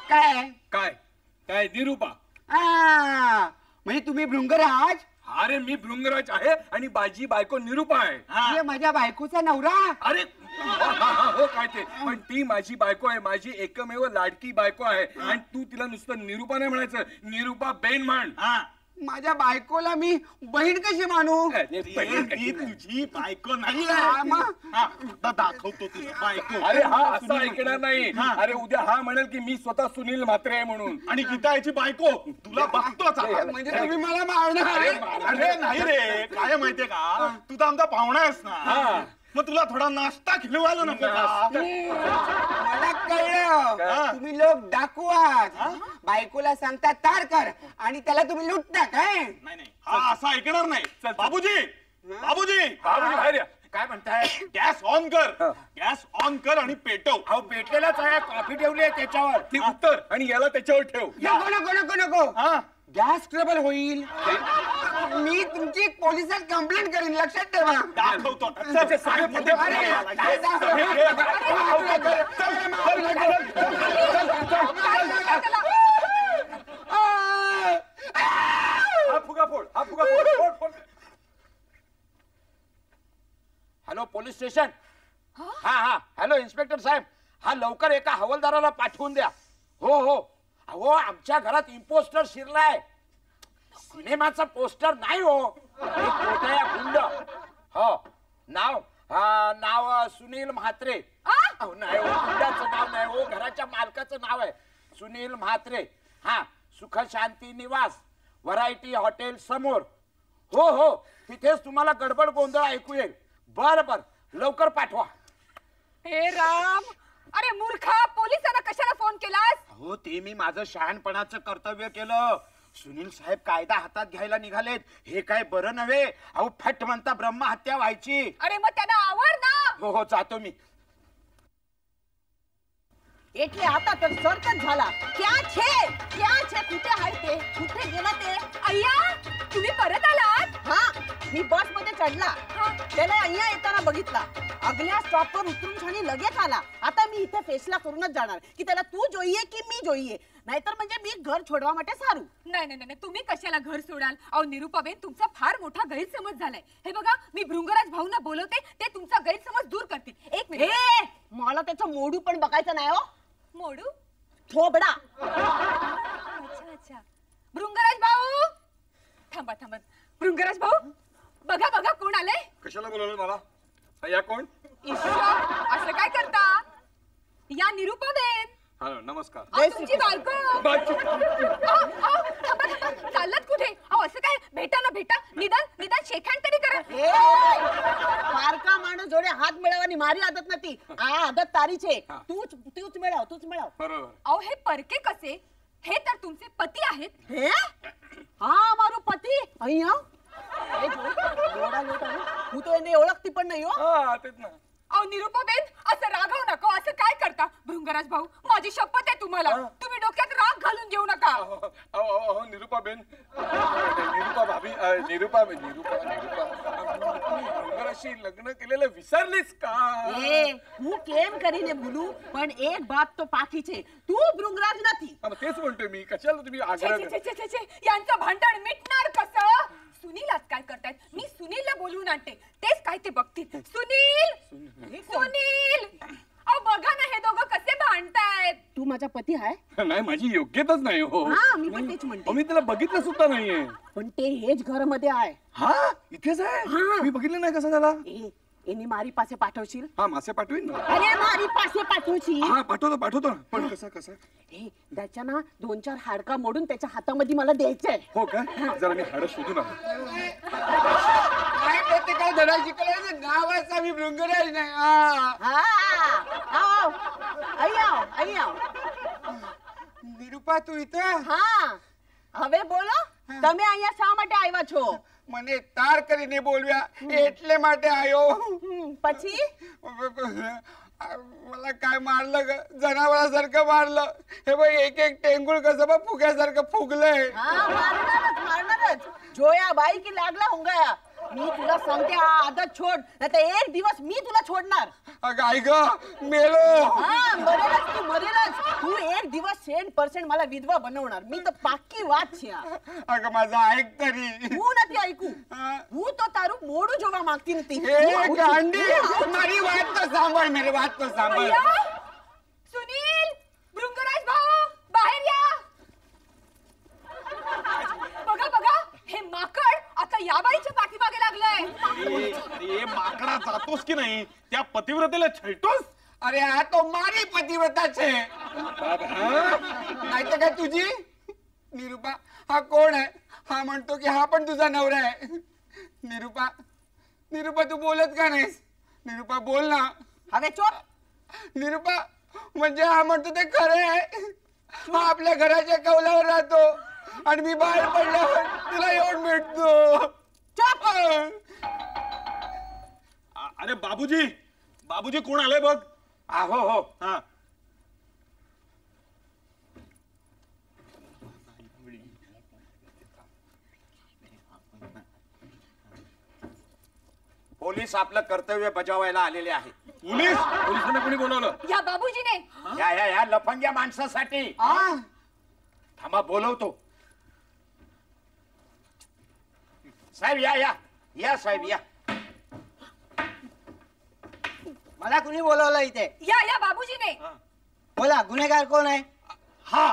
काय? काय? निरूपा. म्हणजे तुम्ही भृंगराज अरे मी भृंगराज आहे आणि माझी बायको निरूपा आहे. तुझ्या माझ्या बायकोचा नवरा. अरे हो काय ते, पण ती माझी बायको आहे, माझी एकमेव लाडकी बायको आहे. आणि तू तिला नुसतं निरूपा नाही म्हणायचं, निरूपा बेन म्हण. माझ्या बायकोला मी बहीण कशी मानू? ती तुझी बायको नाही हा, मग? दाखवतो तुझी बायको. अरे हा असं ऐकणार नाही. अरे उद्या हा म्हणेल की मी स्वतः सुनील म्हात्रे आहे म्हणून. आणि गीता याची बायको तुला बघतोच आता. म्हणजे तुम्ही मला मारणार? अरे नाही रे, काय माहितीये का, तू तर आमचा पाहुणा आहेस ना, मग तुला थोडा नाश्ता खिलवायला नको का? मला कळलं, तुम्ही लोक डाकू आहात. बायकोला सांगता तार कर आणि त्याला तुम्ही लुटता काय? नाही नाही, हा असं ऐकणार नाही. बाबूजी बाबूजी बाबूजी बाहेर या. काय म्हणताय? गॅस ऑन कर, गॅस ऑन कर आणि पेटव. अहो पेटलेलाच आहे, कॉफी ठेवली आहे त्याच्यावर. ती उत्तर आणि याला त्याच्यावर ठेव. नको नको नको नको. हा गॅस ट्रबल होईल. मी तुमची पोलिसात कंप्लेंट करीन, लक्षात ठेवा. दाखवतो. हा फुगा फोड, हा फुगा फोड, फोड, फोड. Hello police station. हा हॅलो इन्स्पेक्टर साहेब, हा लवकर एका हवालदाराला पाठवून द्या. हो हो, अहो आमच्या घरात इम्पोस्टर शिरलाय. सिनेमाचा पोस्टर नाही हो, एक कोटया गुंड. हो नाव सुनील म्हात्रे. अहो नाही हो, गुंडाचं नाव नाही हो, घराच्या मालकाचं नाव आहे सुनील म्हात्रे. हा सुख शांती निवास, व्हरायटी हॉटेल समोर. हो तिथेच तुम्हाला गडबड गोंधळ ऐकू येईल. बर लवकर पाठवा. हे राम, अरे मूर्खा, पोलिसांना कशाला फोन केलास? हो ते मी माझं शहाणपणाचं कर्तव्य केलं. सुनील साहेब कायदा हातात घ्यायला निघालेत, हे काय बरं नव्हे. अहो फट म्हणता ब्रह्महत्या व्हायची. अरे मग त्यांना आवर ना. हो जातो मी. એટલે आता तर सर्कस झाला. क्या छे कुठे आहे ते? कुठे गेला ते? अय्या, तुम्ही परत आलात? हा, मी बस मध्ये चढला. त्याला અહીંયા येताना बघितला. अगल्या स्टॉपवर उतरून छानी लगेच आला. आता मी इथे फेसला करूनच जाणार की त्याला तू जोईये की मी जोईये, नाहीतर म्हणजे मी घर छोडवा માટે सारू. नाही, तुम्ही कशाला घर सोडाल? अहो निरूपाबेन, तुमचा फार मोठा गैरसमज झालाय. हे बघा, मी भृंगराज भाऊंना बोलवते, ते तुमचा गैरसमज दूर करतील. एक मिनिट. मला त्याचं मोडू पण बघायचं नाही हो. मोडू? थोबडा. अच्छा. भृंगराज भाऊ, थांबा. भृंगराज भाऊ, बघा कोण आलंय. कशाला बोलवलं मला? या कोण? असं काय करता? या निरूपाबेन. हा नमस्कार. तुमची बायको. थांबा, चाललात कुठे? असं काय, भेटा निदान शेखाण तरी करा. फारका माणूस जोडे हात मिळवणी मारी आदत नती. आदत तारीच आहे. तूच मिळव. बरोबर. अहो हे परके कसे? हे तर तुमचे पती आहेत. हे हा मारो पती અહીંયા જોડા લોટા હું તો એને ઓળખતી પણ નહીં हो. हा तेच ना. अहो निरूपाबेन, असं रागवू नका. असं काय करता? भृंगराज भाऊ, माझी शपथ आहे तुम्हाला, तुम्ही डोक्यात राग घालून घेऊ नका. अहो निरूपा बेन, निरूपा भाभी, निरूपा भृंगराशी लग्न केलेलं विसरलीस का? હું કેમ કરીને ભૂલું, પણ એક વાત તો પાકી છે, તું ભૃંગરાજ નથી. तेच म्हणतोय मी. कशाला तुम्ही आग्रह? छे, यांचं भांडण मिटणार कसं? सुनील आज काय करतायत? मी सुनीलला बोलवून आणते, तेच काय ते बघतील. सुनील, अहो बघा ना, हे दोघं कसे भांडतायत. तू माझा पती आहे? नाही, माझी योग्यताच नाही हो. हा, मी पण तेच म्हणते. मी त्याला बघितलं सुद्धा नाहीये. पण ते हेच घर मध्ये आहे. हा इथेच आहे. हा. मी बघितलं नाही. कसं झाला? एनी मारी पासे पाठवशील? हा मासे पाठवीन ना. अरे मारी पासे पाठवशील? हा पाठवतो ना. पण कसा त्याच्या ना 2-4 हाडका मोडून त्याच्या हातामध्ये मला द्यायचंय. हो का? जरा मी हाड शोधून आलो. काय प्रत्येकाला धडा शिकवला, गावाचा मी भृंगराज नाही. નિરૂપા તું ઇતો? હા, હવે બોલો, તમે અહીંયા શા માટે આવ્યા છો? મને તાર કરીને બોલવ્યા એટલે માટે આવ્યો. પછી मला काय मारलं ग, जनावरासारखं मारलं. हे बघ, एक टेंगुळ कसं बघ फुग्यासारखं फुगलंय. मारणारच. जोया बाई की लागला होंगाया. मी तुला सांगते हा आदत छोड नाहीतर एक दिवस मी तुला छोडणार. अगं आई ग मेलो. हा मरेलच तू मरेलच. तू एक दिवस 100% मला विधवा बनवणार. मी तर पाक्की वाट छे. अगं माझं ऐक तरी. तू નથી ऐकू. હું તો તારું મોઢું જોવા માંગતી નથી. ए गांडी મારી વાત તો સાંભળ मेरी बात तो सांभाळ. भैया, सुनील, भृंगराज भाऊ, बाहेर या. बघा बघा, हे माकड आता या बाईच्या पाठीमागे लागलंय. अरे माकडा जातोस की नाही? त्या पतिव्रतेला छळतोस? अरे हा तो मारी पतिव्रता छे. नाही तर काय तुझी निरूपा हा कोण आहे? हा म्हणतो की हा पण तुझा नवरा आहे. निरूपा निरूपा तू बोलत का नाहीस? निरूपा बोल ना. હવે चुप. निरूपा म्हणजे हा म्हणतो ते खरं आहे. हा आपल्या घराच्या कौलावर राहतो आणि मी बाहेर पडल्यावर तुला येऊन भेटतो. चुप. अरे बाबूजी, बाबूजी कोण आलंय बघ. हो हो. हा पोलीस आपलं कर्तव्य बजावायला आलेले आहेत. पोलीस? पोलिसांना कोणी बोलवलं? या बाबूजीने. या लफंग्या माणसासाठी. थांबा बोलवतो. साहेब या या या साहेब या. मला कुणी बोलवलं इथे? या बाबूजीने. बोला गुन्हेगार कोण आहे? हा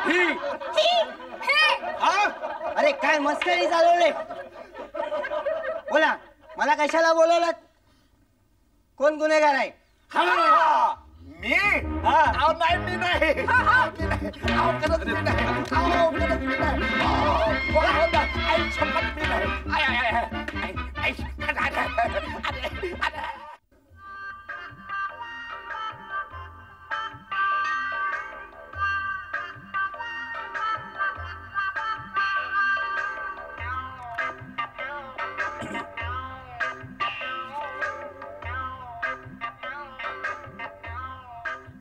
ही हे हा अरे काय मस्करी चालवले? बोला मला कशाला बोलवलं? कोण गुन्हेगार आहे? मी अहो, नाही मी नाही. मी नाही. अहो, खरंच मी नाही. अहो, खरंच मी नाही. अहो, ना. आई शपथ मी नाही. आई अरे.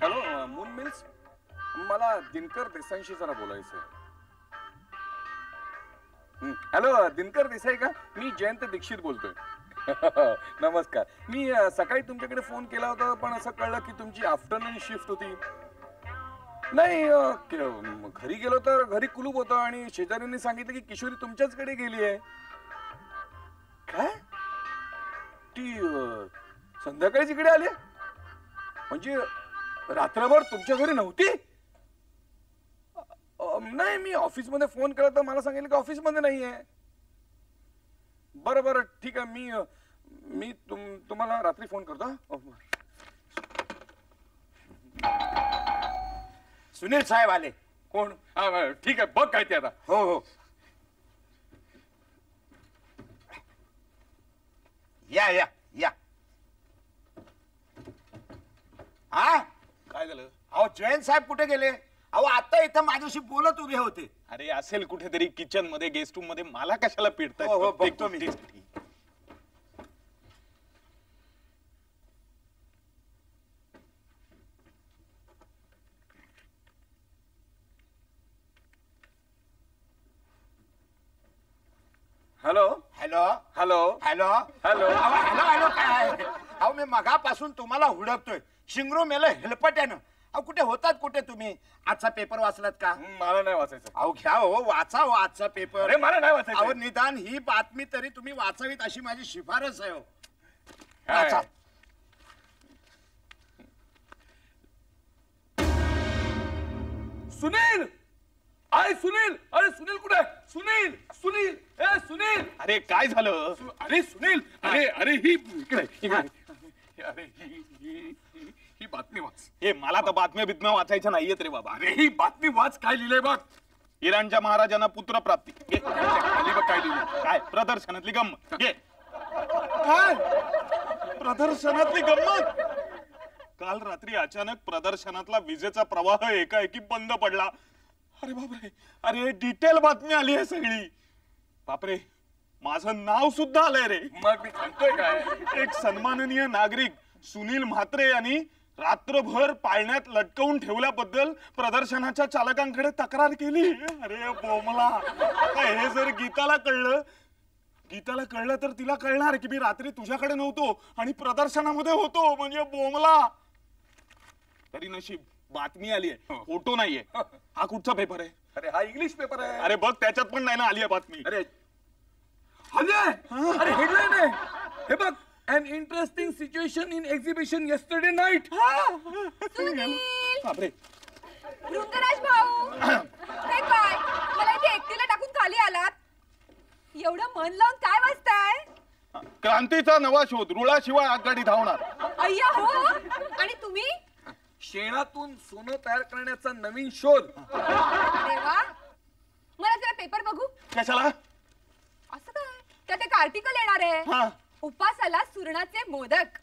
हॅलो मून मिल्स, मला दिनकर देसाईंशी जरा बोलायचंय. हॅलो दिनकर देसाई का? मी जयंत दीक्षित बोलतोय. नमस्कार. मी सकाळी तुमच्याकडे फोन केला होता पण असं कळलं की तुमची आफ्टरनून शिफ्ट होती. नाही घरी गेलो तर घरी कुलूप होतं आणि शेजाऱ्यांनी सांगितलं की किशोरी तुमच्याचकडे गेली आहे. काय? ती संध्याकाळीच इकडे आली? म्हणजे रात्रभर तुमच्या घरी नव्हती? नाही मी ऑफिस मध्ये फोन केला तर मला सांगितलं की ऑफिस मध्ये नाहीये. बरं बरं ठीक आहे. मी तुम्हाला रात्री फोन करतो. सुनील साहेब आले. कोण? ठीक आहे बघ काय ते आता. हो हो. या या या. हा काय झालं? अहो जयंत साहेब कुठे गेले? अहो आता इथं माझ्याशी बोलत उभे होते. अरे असेल कुठेतरी किचन मध्ये गेस्ट रूम मध्ये. मला कशाला पिडताय? हो, हो, बघतो मी. Hello hello hello hello hello. अहो, हॅलो हॅलो काय? अहो मी मगापासून तुम्हाला हुडकतोय. शिंगरू मेलं हेलपट्यानं. अहो कुठे होतात कुठे तुम्ही? आजचा पेपर वाचलात का? मला नाही वाचायचं. अहो घ्या हो वाचा हो आजचा पेपर. अरे मला नाही वाचायचं. अहो निदान ही बातमी तरी तुम्ही वाचावीत अशी माझी शिफारस आहे हो. काय? वाचा. सुनील. अरे सुनील. अरे सुनील कुठे आहे? सुनील सुनील ए सुनील. अरे काय झालं? अरे सुनील. अरे अरे ही इकडे. अरे ही बातमी वाच. हे मला तर बातम्या बितम्या वाचायच्या नाहीयेत रे बाबा. अरे ही बातमी वाच. काय लिहिलंय बघ. इराणच्या महाराजांना पुत्र प्राप्ती. खाली बघ काय लिहिलंय. काय? प्रदर्शनातली गंमत. घे. काय? प्रदर्शनातली गंमत? काल रात्री अचानक प्रदर्शनातला विजेचा प्रवाह एकाएकी बंद पडला. अरे बापरे. अरे डिटेल बातमी आली आहे सगळी. बापरे माझं नाव सुद्धा आलंय रे. मग मी सांगतोय काय. एक सन्माननीय नागरिक सुनील म्हात्रे यांनी रात्रभर पाळण्यात लटकवून ठेवल्याबद्दल प्रदर्शनाच्या चालकांकडे तक्रार केली. अरे बोमला. हे जर गीताला कळलं गीताला कळलं तर तिला कळणार की मी रात्री तुझ्याकडे नव्हतो आणि प्रदर्शनामध्ये होतो, म्हणजे बोमला. तरी नशीब बातमी आली आहे, फोटो नाहीये. हा कुठचा पेपर आहे? अरे हा इंग्लिश पेपर आहे. अरे बघ, त्याच्यात पण नाही ना आली आहे बातमी. अरे अरे हेडलाईन आहे हे बघ. An interesting situation in exhibition yesterday night. Sunil, बापरे. भृंगराज भाऊ, हे काय मला इथे एकटीला टाकून खाली आलात? एवढं मन लावून काय वाचताय? क्रांतीचा नवा शोध, रुळाशिवाय आगगाडी धावणार. अय्या हो. आणि तुम्ही? शेणातून सोनं तयार करण्याचा नवीन शोध. अरे वा, मला जरा पेपर बघू. कशाला? असं काय त्यात एक आर्टिकल येणार हा. आहे, उपासाला सुरणाचे मोदक.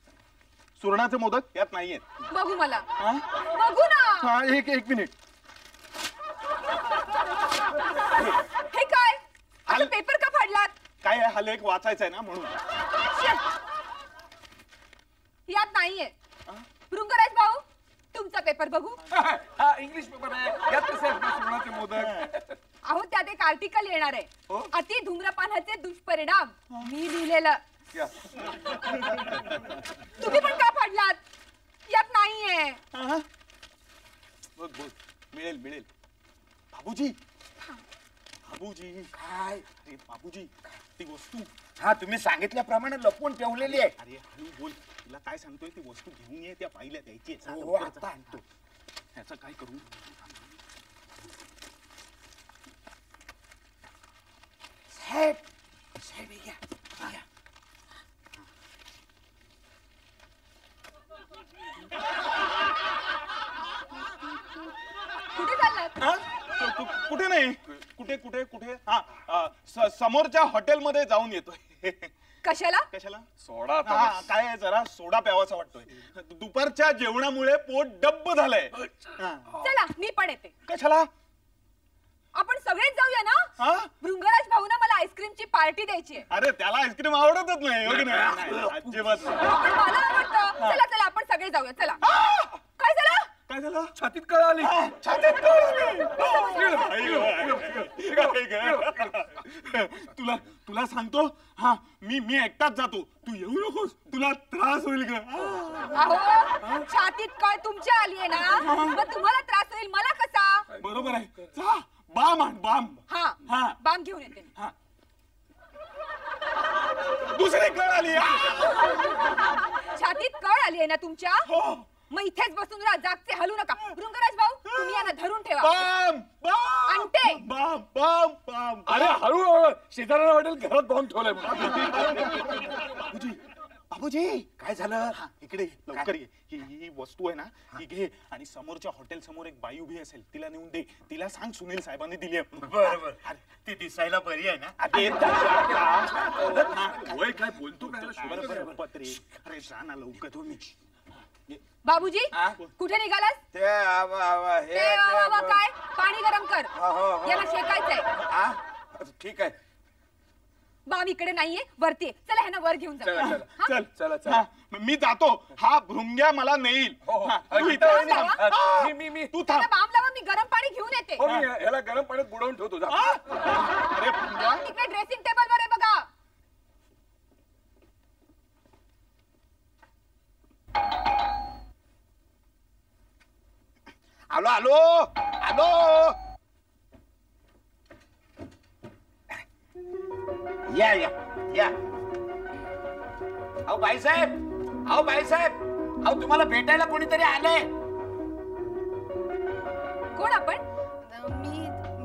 सुरणाचे मोदक यात नाहीयेत. बघू मला. हा? बघू ना. हा, एक मिनिट. हे काय असं पेपर का फाडलात? काय आहे, हा लेख वाचायचा आहे ना म्हणून. यात नाहीये. भृंगराज भाऊ, तुमचा पेपर बघू. हा इंग्लिश पेपर आहे. यात कसे आहेत सोनाचे मोदक? अहो, त्यात एक आर्टिकल येणार आहे, अति धूम्रपानाचे दुष्परिणाम. मी लिहिलेलं. तुम्ही पण का फाडलात? यात नाहीये. बघ बघ, मिळेल. बाबूजी, बाबूजी. काय? अरे बाबूजी, ती वस्तू. हा, तुम्ही सांगितल्याप्रमाणे लपवून ठेवलेली आहे. अरे हळू बोल, तुला काय सांगतोय, ती वस्तू घेऊन ये, त्या पाहिल्या द्यायची. हो, आता आणतो. ह्याचं काय करू? साहेब, साहेब, हे घ्या, हे घ्या. कुठे चाललात? हा? कुठे नाही, कुठे. हा, समोरच्या हॉटेलमध्ये जाऊन येतोय. कशाला? कशाला? सोडा हा, आता. काय आहे, जरा सोडा प्यावासा वाटतोय. दुपारच्या जेवणामुळे पोट डब्ब झालंय. हा. चला, मी पण येते. कशाला? आपण सगळेच जाऊया ना. हा? भृंगराज भाऊना मला आईस्क्रीमची पार्टी द्यायची आहे. अरे त्याला आईस्क्रीम आवडतच नाही, हो की नाही? नाही, अजिबात नाही. पण मला आवडतं. चला आपण सगळे जाऊया. चला. काय झालं? काय झालं? छातीत कळ आली. छातीत कळ आली. तुला सांगतो, हा, मी एकटाच जातो, तू येऊ नकोस, तुला त्रास होईल ग. अहो, छातीत कळ तुमच्या आली आहे ना, मग तुम्हाला त्रास होईल, मला कसा? बरोबर आहे. जा, बाम आण, बाम. हा, हा. बाम घेऊन येते. हा. दुसरी कळ आली. छातीत कळ आली आहे ना तुमच्या? हो. मग इथेच बसून राहा, जागचे हलू नका. भृंगराज भाऊ, तुम्ही यांना धरून ठेवा. Balm, balm. आणते. Balm, balm, balm. अरे हळू शेजाऱ्याला वाटेल घरात बॉम्ब ठेवलाय बाबूजी, बाबूजी, काय झालं? हा, इकडे ये, लवकर ये. ही वस्तू आहे ना, ही घे आणि समोरच्या हॉटेल समोर एक बाई उभी असेल, तिला नेऊन दे. तिला सांग सुनील साहेबांनी दिली आहे. बरोबर. ती दिसायला बरी आहे ना? वय काय बोलतो काय बरोबर. पत्रे. अरे जा ना लवकर तुम्ही. बाबूजी, कुठे निघालास? ते हे ते वा, ते- काय? पाणी गरम कर. हो. याला शेकायचंय. हा? ठीक आहे. बाम इकडे नाहीये, वरती आहे. चला ह्यांना वर घेऊन चला, जा. चला. चल. चला. हा, मी जातो. हा भृंग्या मला नेईल. हा, तू इथे थांब, थांब. थांब. हा, मी तू त्याला थांब. बाम लावा, मी गरम पाणी घेऊन येते. हो, मी ह्याला गरम पाण्यात बुडवून ठेवतो. जा. हा? अरे भृंग्या, बाम तिकडे ड्रेसिंग टेबल वर आहे बघा. आलो. या. अहो बाईसाहेब, अहो तुम्हाला भेटायला कोणीतरी आलंय. कोण आपण?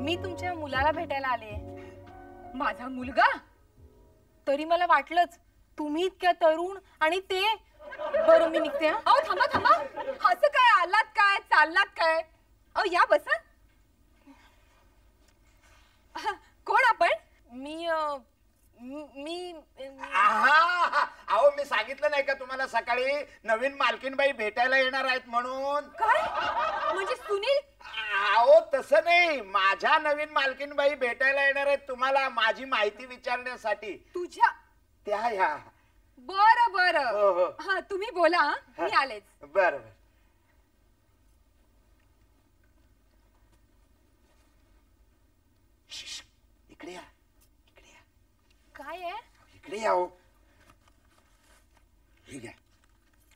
मी तुमच्या मुलाला भेटायला आले. माझा मुलगा? तरी मला वाटलंच तुम्ही इतक्या तरुण आणि ते. बरं मी निघते. हा. अहो थांबा. असं काय, आलात काय, चाललात काय? अहो या बसा. कोण आपण? मी अहो मी सांगितलं नाही का तुम्हाला सकाळी नवीन मालकीनबाई भेटायला येणार आहेत म्हणून? काय म्हणजे सुनील? अहो तसं नाही, माझ्या नवीन मालकीनबाई भेटायला येणार आहेत तुम्हाला माझी माहिती विचारण्यासाठी. तुझ्या? त्या ह्या. बरं. हो. हा तुम्ही बोला. मी आलेच. बरं. इकडे या. काय आहे? खाली यावं. हे घ्या.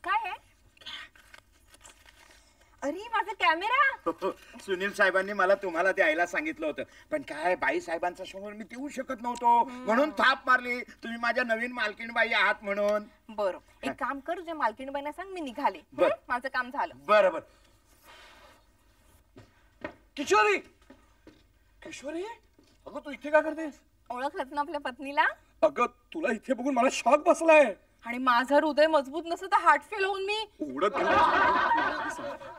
काय आहे? अरे माझा कॅमेरा. सुनील साहेबांनी मला तुम्हाला द्यायला सांगितलं होतं, पण काय बाई साहेबांच्या समोर मी देऊ शकत नव्हतो, म्हणून थाप मारली. तुम्ही माझ्या नवीन मालकीण बाई आहात म्हणून. बरं, एक काम कर, तुझ्या मालकीणबाईंना सांग मी निघाले. बर. माझं काम झालं. बरोबर. किशोरी, किशोरी, अगं तू इथे काय करतेस? ओळखलंच ना आपल्या पत्नीला? अगं तुला इथे बघून मला शॉक बसलाय. आणि माझं हृदय मजबूत नसतं तर हार्ट फेल होऊन मी उडत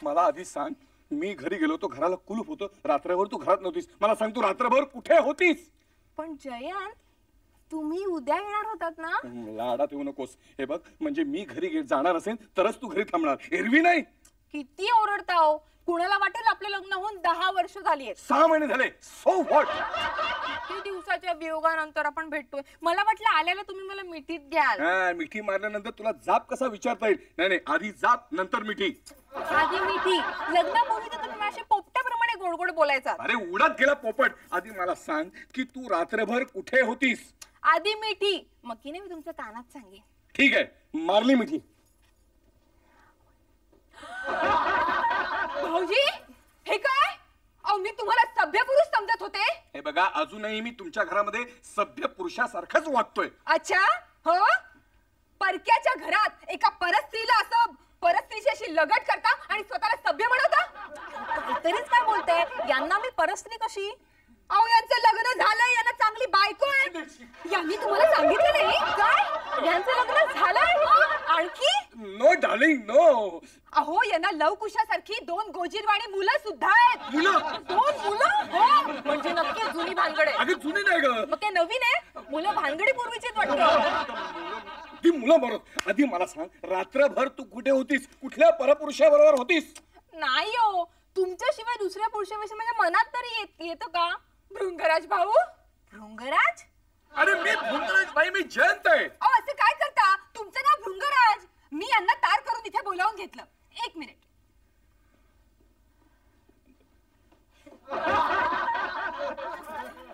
मला आधी सांग. मी घरी गेलो तो घराला कुलूप होतं, रात्रभर तू घरात नव्हतीस. मला सांग तू रात्रभर कुठे होतीस? पण जयंत, तुम्ही उद्या येणार होतात ना? लाडात येऊ नकोस. हे बघ, म्हणजे मी घरी जाणार असेल तरच तू घरी थांबणार, एरवी नाही. किती ओरडता हो. कुणाला वाटेल आपलं लग्न होऊन 10 वर्ष झाली आहेत. 6 महिने झाले. So what? किती दिवसाच्या वियोगानंतर आपण भेटतोय. मला वाटलं आल्याला तुम्ही मला मिठीत घ्याल. मिठी मारल्यानंतर तुला जाप कसा विचारता येईल? नाही नाही, आधी जाप नंतर मिठी. आधी मिठी. लग्नापूर्वी तर तुम्ही माझ्या पोपट्याप्रमाणे गोड गोड बोलायचा. अरे उडत गेला पोपट. आधी मला सांग की तू रात्रभर कुठे होतीस? आधी मिठी, मग की नाही मी तुमच्या कानात सांगेन. ठीक आहे, मारली मिठी. भाऊजी, हे काय? अहो, मी तुम्हाला सभ्य पुरुष समजत होते. हे बघा, अजूनही मी तुमच्या घरामध्ये सभ्य पुरुषासारखाच वागतोय. अच्छा, हो? परक्याच्या घरात एका परस्त्रीला असं परस्त्रीशी अशी लगट करता आणि स्वतःला सभ्य म्हणवता? काहीतरीच काय बोलते. यांना मी परस्त्री कशी? अहो, यांचं लग्न झालंय, यांना चांगली बायको आहे. यांनी तुम्हाला सांगितलं नाही काय? यांचं लग्न झालंय? आणखी? No darling, no. अहो, यांना लवकुशासारखी 2 गोजीरवाणी मुलं सुद्धा आहेत. मुलं? 2 मुलं? हो. म्हणजे नक्की जुनी भानगड आहे. अगं जुनी नाही ग. मग ते नवीन आहे? मुलं भानगडी पूर्वीचीच वाटतं. ती मुलं बरोबर. आधी मला सांग, रात्रभर तू कुठे होतीस? कुठल्या परपुरुषाबरोबर होतीस? नाही हो, तुमच्याशिवाय दुसऱ्या पुरुषाविषयी माझ्या मनात तरी येतं का? भृंगराज भाऊ? भृंगराज? अरे मी भृंगराज बाई, मी जयंत आहे. अहो, असं काय करता? तुमचं नाव भृंगराज. मी यांना तार करून इथे बोलावून घेतलं. 1 मिनिट.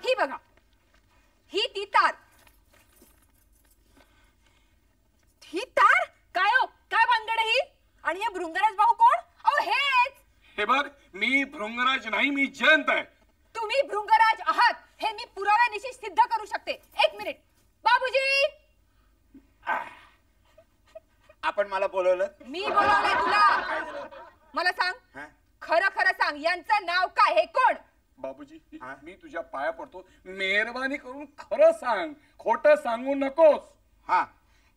ही बघा, ही ती तार. ही तार? काय हो, काय भानगड आहे ही? आणि हे भृंगराज भाऊ कोण? अहो, हेच. हे बघ, मी भृंगराज नाही, मी जयंत आहे. तुम्ही भृंगराज आहात हे मी पुराव्यानिशी सिद्ध करू शकते. 1 मिनिट. बाबूजी, आपण मला बोलवलं? मी बोलावलंय तुला. मला सांग, खरं खरं सांग, यांचं नाव काय? हे कोण? बाबूजी, मी तुझ्या पाया पडतो, मेहरबानी करून खरं सांग, खोटं सांगू नकोस. हा,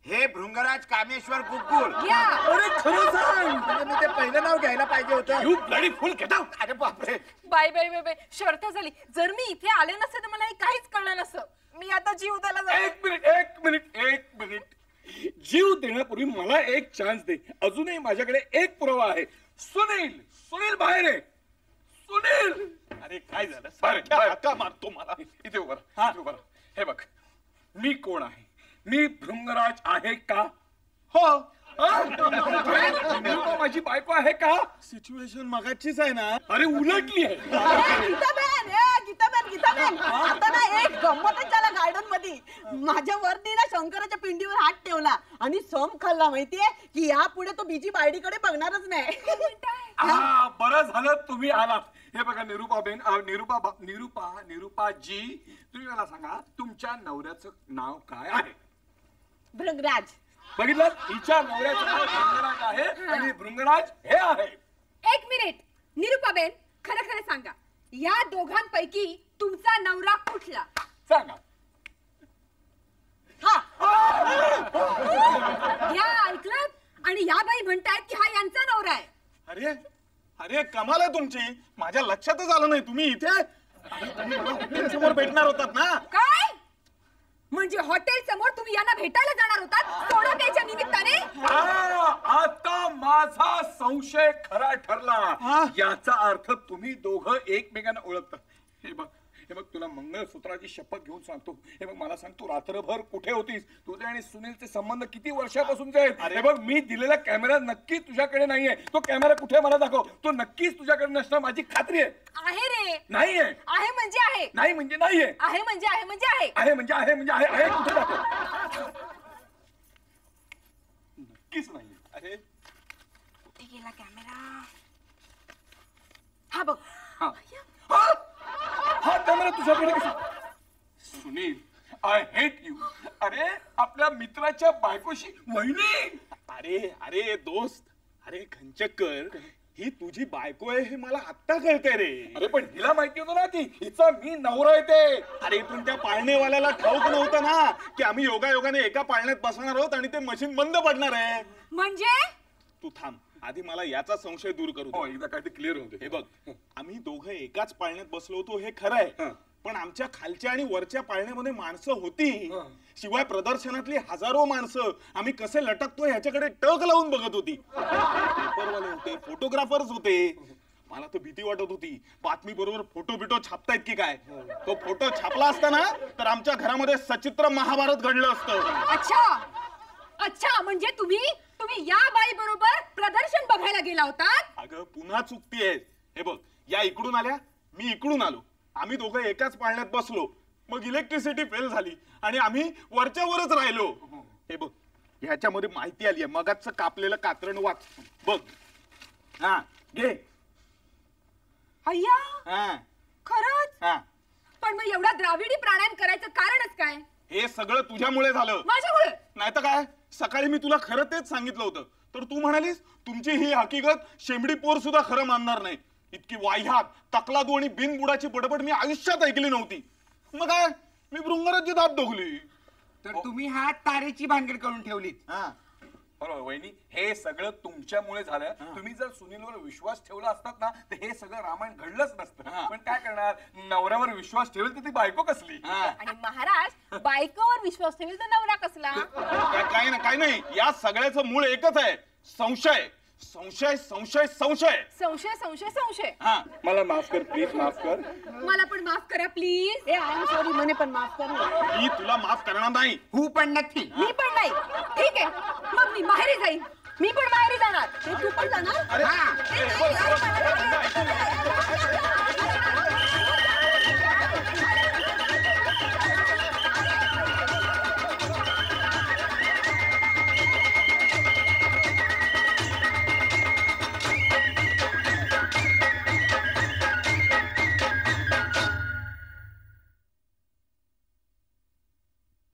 हे भृंगराज कामेश्वर गुग्गुल. या. अरे खरं सांग. म्हणजे मी ते पहिलं नाव घ्यायला पाहिजे होतं. You bloody fool, get out. अरे बापरे. बाय बाय बाय बाय, शर्त झाली. जर मी इथे आले नसते तर मला हे काहीच कळलं नसतं. मी आता जीव त्याला जाते. एक मिनिट. जीव देण्यापूर्वी मला एक चान्स दे. अजूनही माझ्याकडे एक पुरावा आहे. सुनील बाहेर आहे. सुनील. अरे काय झालं? बाहेर, सारखा हाका मारतो मला. इथे उभा राहा. हे बघ, मी कोण आहे? मी भृंगराज आहे का? हो. माझी बायको आहे का? सिच्युएशन मगाचीच आहे ना. अरे उलटली आहे. गीताबेन, आता ना एक गंमतच झाला गार्डन मध्ये. माझ्या वरती ना शंकराच्या पिंडीवर हात ठेवला आणि सम खाल्ला. माहितीये की यापुढे तो बीजी बायडीकडे बघणारच नाही. बरं झालं तुम्ही आलात. हे बघा निरुपाबेन, निरुपाजी, तुम्ही मला सांगा तुमच्या नवऱ्याचं नाव काय आहे? भृंगराज. बघितलं, हिच्या नवऱ्याचं नाव भृंगराज आहे आणि भृंगराज हे आहे. 1 मिनिट. निरुपाबेन, खरं खरं सांगा, या दोघांपैकी तुमचा नवरा कुठला? सांगा. या ऐकलं? आणि या बाई म्हणतायत की हा यांचा नवरा आहे. अरे अरे कमाल आहे तुमची. माझ्या लक्षातच आलं नाही तुम्ही इथे. हॉटेल समोर भेटणार होतात ना? काय म्हणजे हॉटेल समोर तुम्ही यांना भेटायला जाणार होतात सोडा प्यायच्या निमित्ताने? आता माझा संशय खरा ठरला. याचा अर्थ तुम्ही दोघं एकमेकांना ओळखता. हे बघ तुला मंगळसूत्राची शपथ घेऊन सांगतो. हे बघ मला सांग, तू रात्रभर कुठे होतीस? तुझे आणि सुनीलचे संबंध किती वर्षापासूनचे आहेत? हे बघ, मी दिलेला कॅमेरा नक्की तुझ्याकडे नाहीये. तो कॅमेरा कुठे मला दाखव. तो नक्कीच तुझ्याकडे नसणार माझी खात्री आहे. आहे रे. नाहीये. आहे म्हणजे आहे. नाही म्हणजे नाहीये. आहे म्हणजे आहे म्हणजे आहे. आहे म्हणजे आहे म्हणजे आहे. कुठे दाखव. कॅमेरा हा बघ. हा कॅमेरा तुझ्याकडे कसा? Sunil, I hate you. अरे आपल्या मित्राच्या बायकोशी वहिनी. अरे अरे दोस्त, अरे खंचक्कर, ही तुझी बायको आहे हे मला आत्ता कळतंय रे. अरे पण हिला माहिती होतं ना की हिचा मी नवरा आहे ते. अरे पण त्या पाळणेवाल्याला ठाऊक नव्हतं ना की आम्ही योगायोगाने एका पाळण्यात बसणार आहोत आणि ते मशीन बंद पडणार आहे. म्हणजे तू थांब, आधी मला याचा संशय दूर करू हो दे. एकदा काय ते क्लिअर होते. हे बघ, आम्ही दोघं एकाच पाळण्यात बसलो होतो हे खरं आहे, पण आमच्या खालच्या आणि वरच्या पाळण्यामध्ये माणसं होती. शिवाय प्रदर्शनातली हजारो माणसं आम्ही कसे लटकतो ह्याच्याकडे टक लावून बघत होती. पेपरवाले होते, फोटोग्राफर्स होते. मला तर भीती वाटत होती बातमी बरोबर फोटो बिटो छापतायत की काय. तो फोटो छापला असता ना तर आमच्या घरामध्ये सचित्र महाभारत घडलं असतं. अच्छा अच्छा, म्हणजे तुम्ही या बाई बरोबर प्रदर्शन बघायला गेला होता? अगं पुन्हा चुकतीयेस. हे बघ, या इकडून आल्या, मी इकडून आलो. आम्ही दोघं एकाच पाळण्यात बसलो. मग इलेक्ट्रिसिटी फेल झाली आणि आम्ही वरच्या वरच राहिलो. हे बघ, ह्याच्यामध्ये माहिती आली आहे. मगाच कापलेलं कात्रण वाच बघ. हा घे. अय्या, हा खरंच? हा, पण मग एवढा द्राविडी प्राणायाम करायचं कारणच काय? हे सगळं तुझ्यामुळे झालं. माझ्यामुळे? नाही तर काय, सकाळी मी तुला खरं तेच सांगितलं होतं, तर तू म्हणालीस तुमची ही हकीकत शेंबडी पोर सुद्धा खरं मानणार नाही. इतकी वाह्यात, तकलादू आणि बिनबुडाची बडबड मी आयुष्यात ऐकली नव्हती. मग काय, मी भृंगराची दात ढोकली. तर तुम्ही हा तारेची भानगड करून ठेवलीत. हा, बरोबर वहिनी, हे सगळं तुमच्यामुळे झालं. तुम्ही जर सुनीलवर विश्वास ठेवला असतात ना तर हे सगळं रामायण घडलंच नसतं. पण काय करणार, नवऱ्यावर विश्वास ठेवेल तर ती बायको कसली. आणि महाराज बायकोवर विश्वास ठेवेल तर नवरा कसला? काय नाही, या सगळ्याचं मूळ एकच आहे, संशय. संशय संशय संशय. संशय संशय संशय. हा, मला माफ कर प्लीज, माफ कर. मला पण माफ करा please. A I am sorry म्हणे पण माफ कर ना. मी तुला माफ करणार नाही. हू पण नक्की. मी पण नाही. ठीक आहे, मग मी माहेरी जाईन. मी पण माहेरी जाणार. ते तू पण जाणार? अरे हा. ए,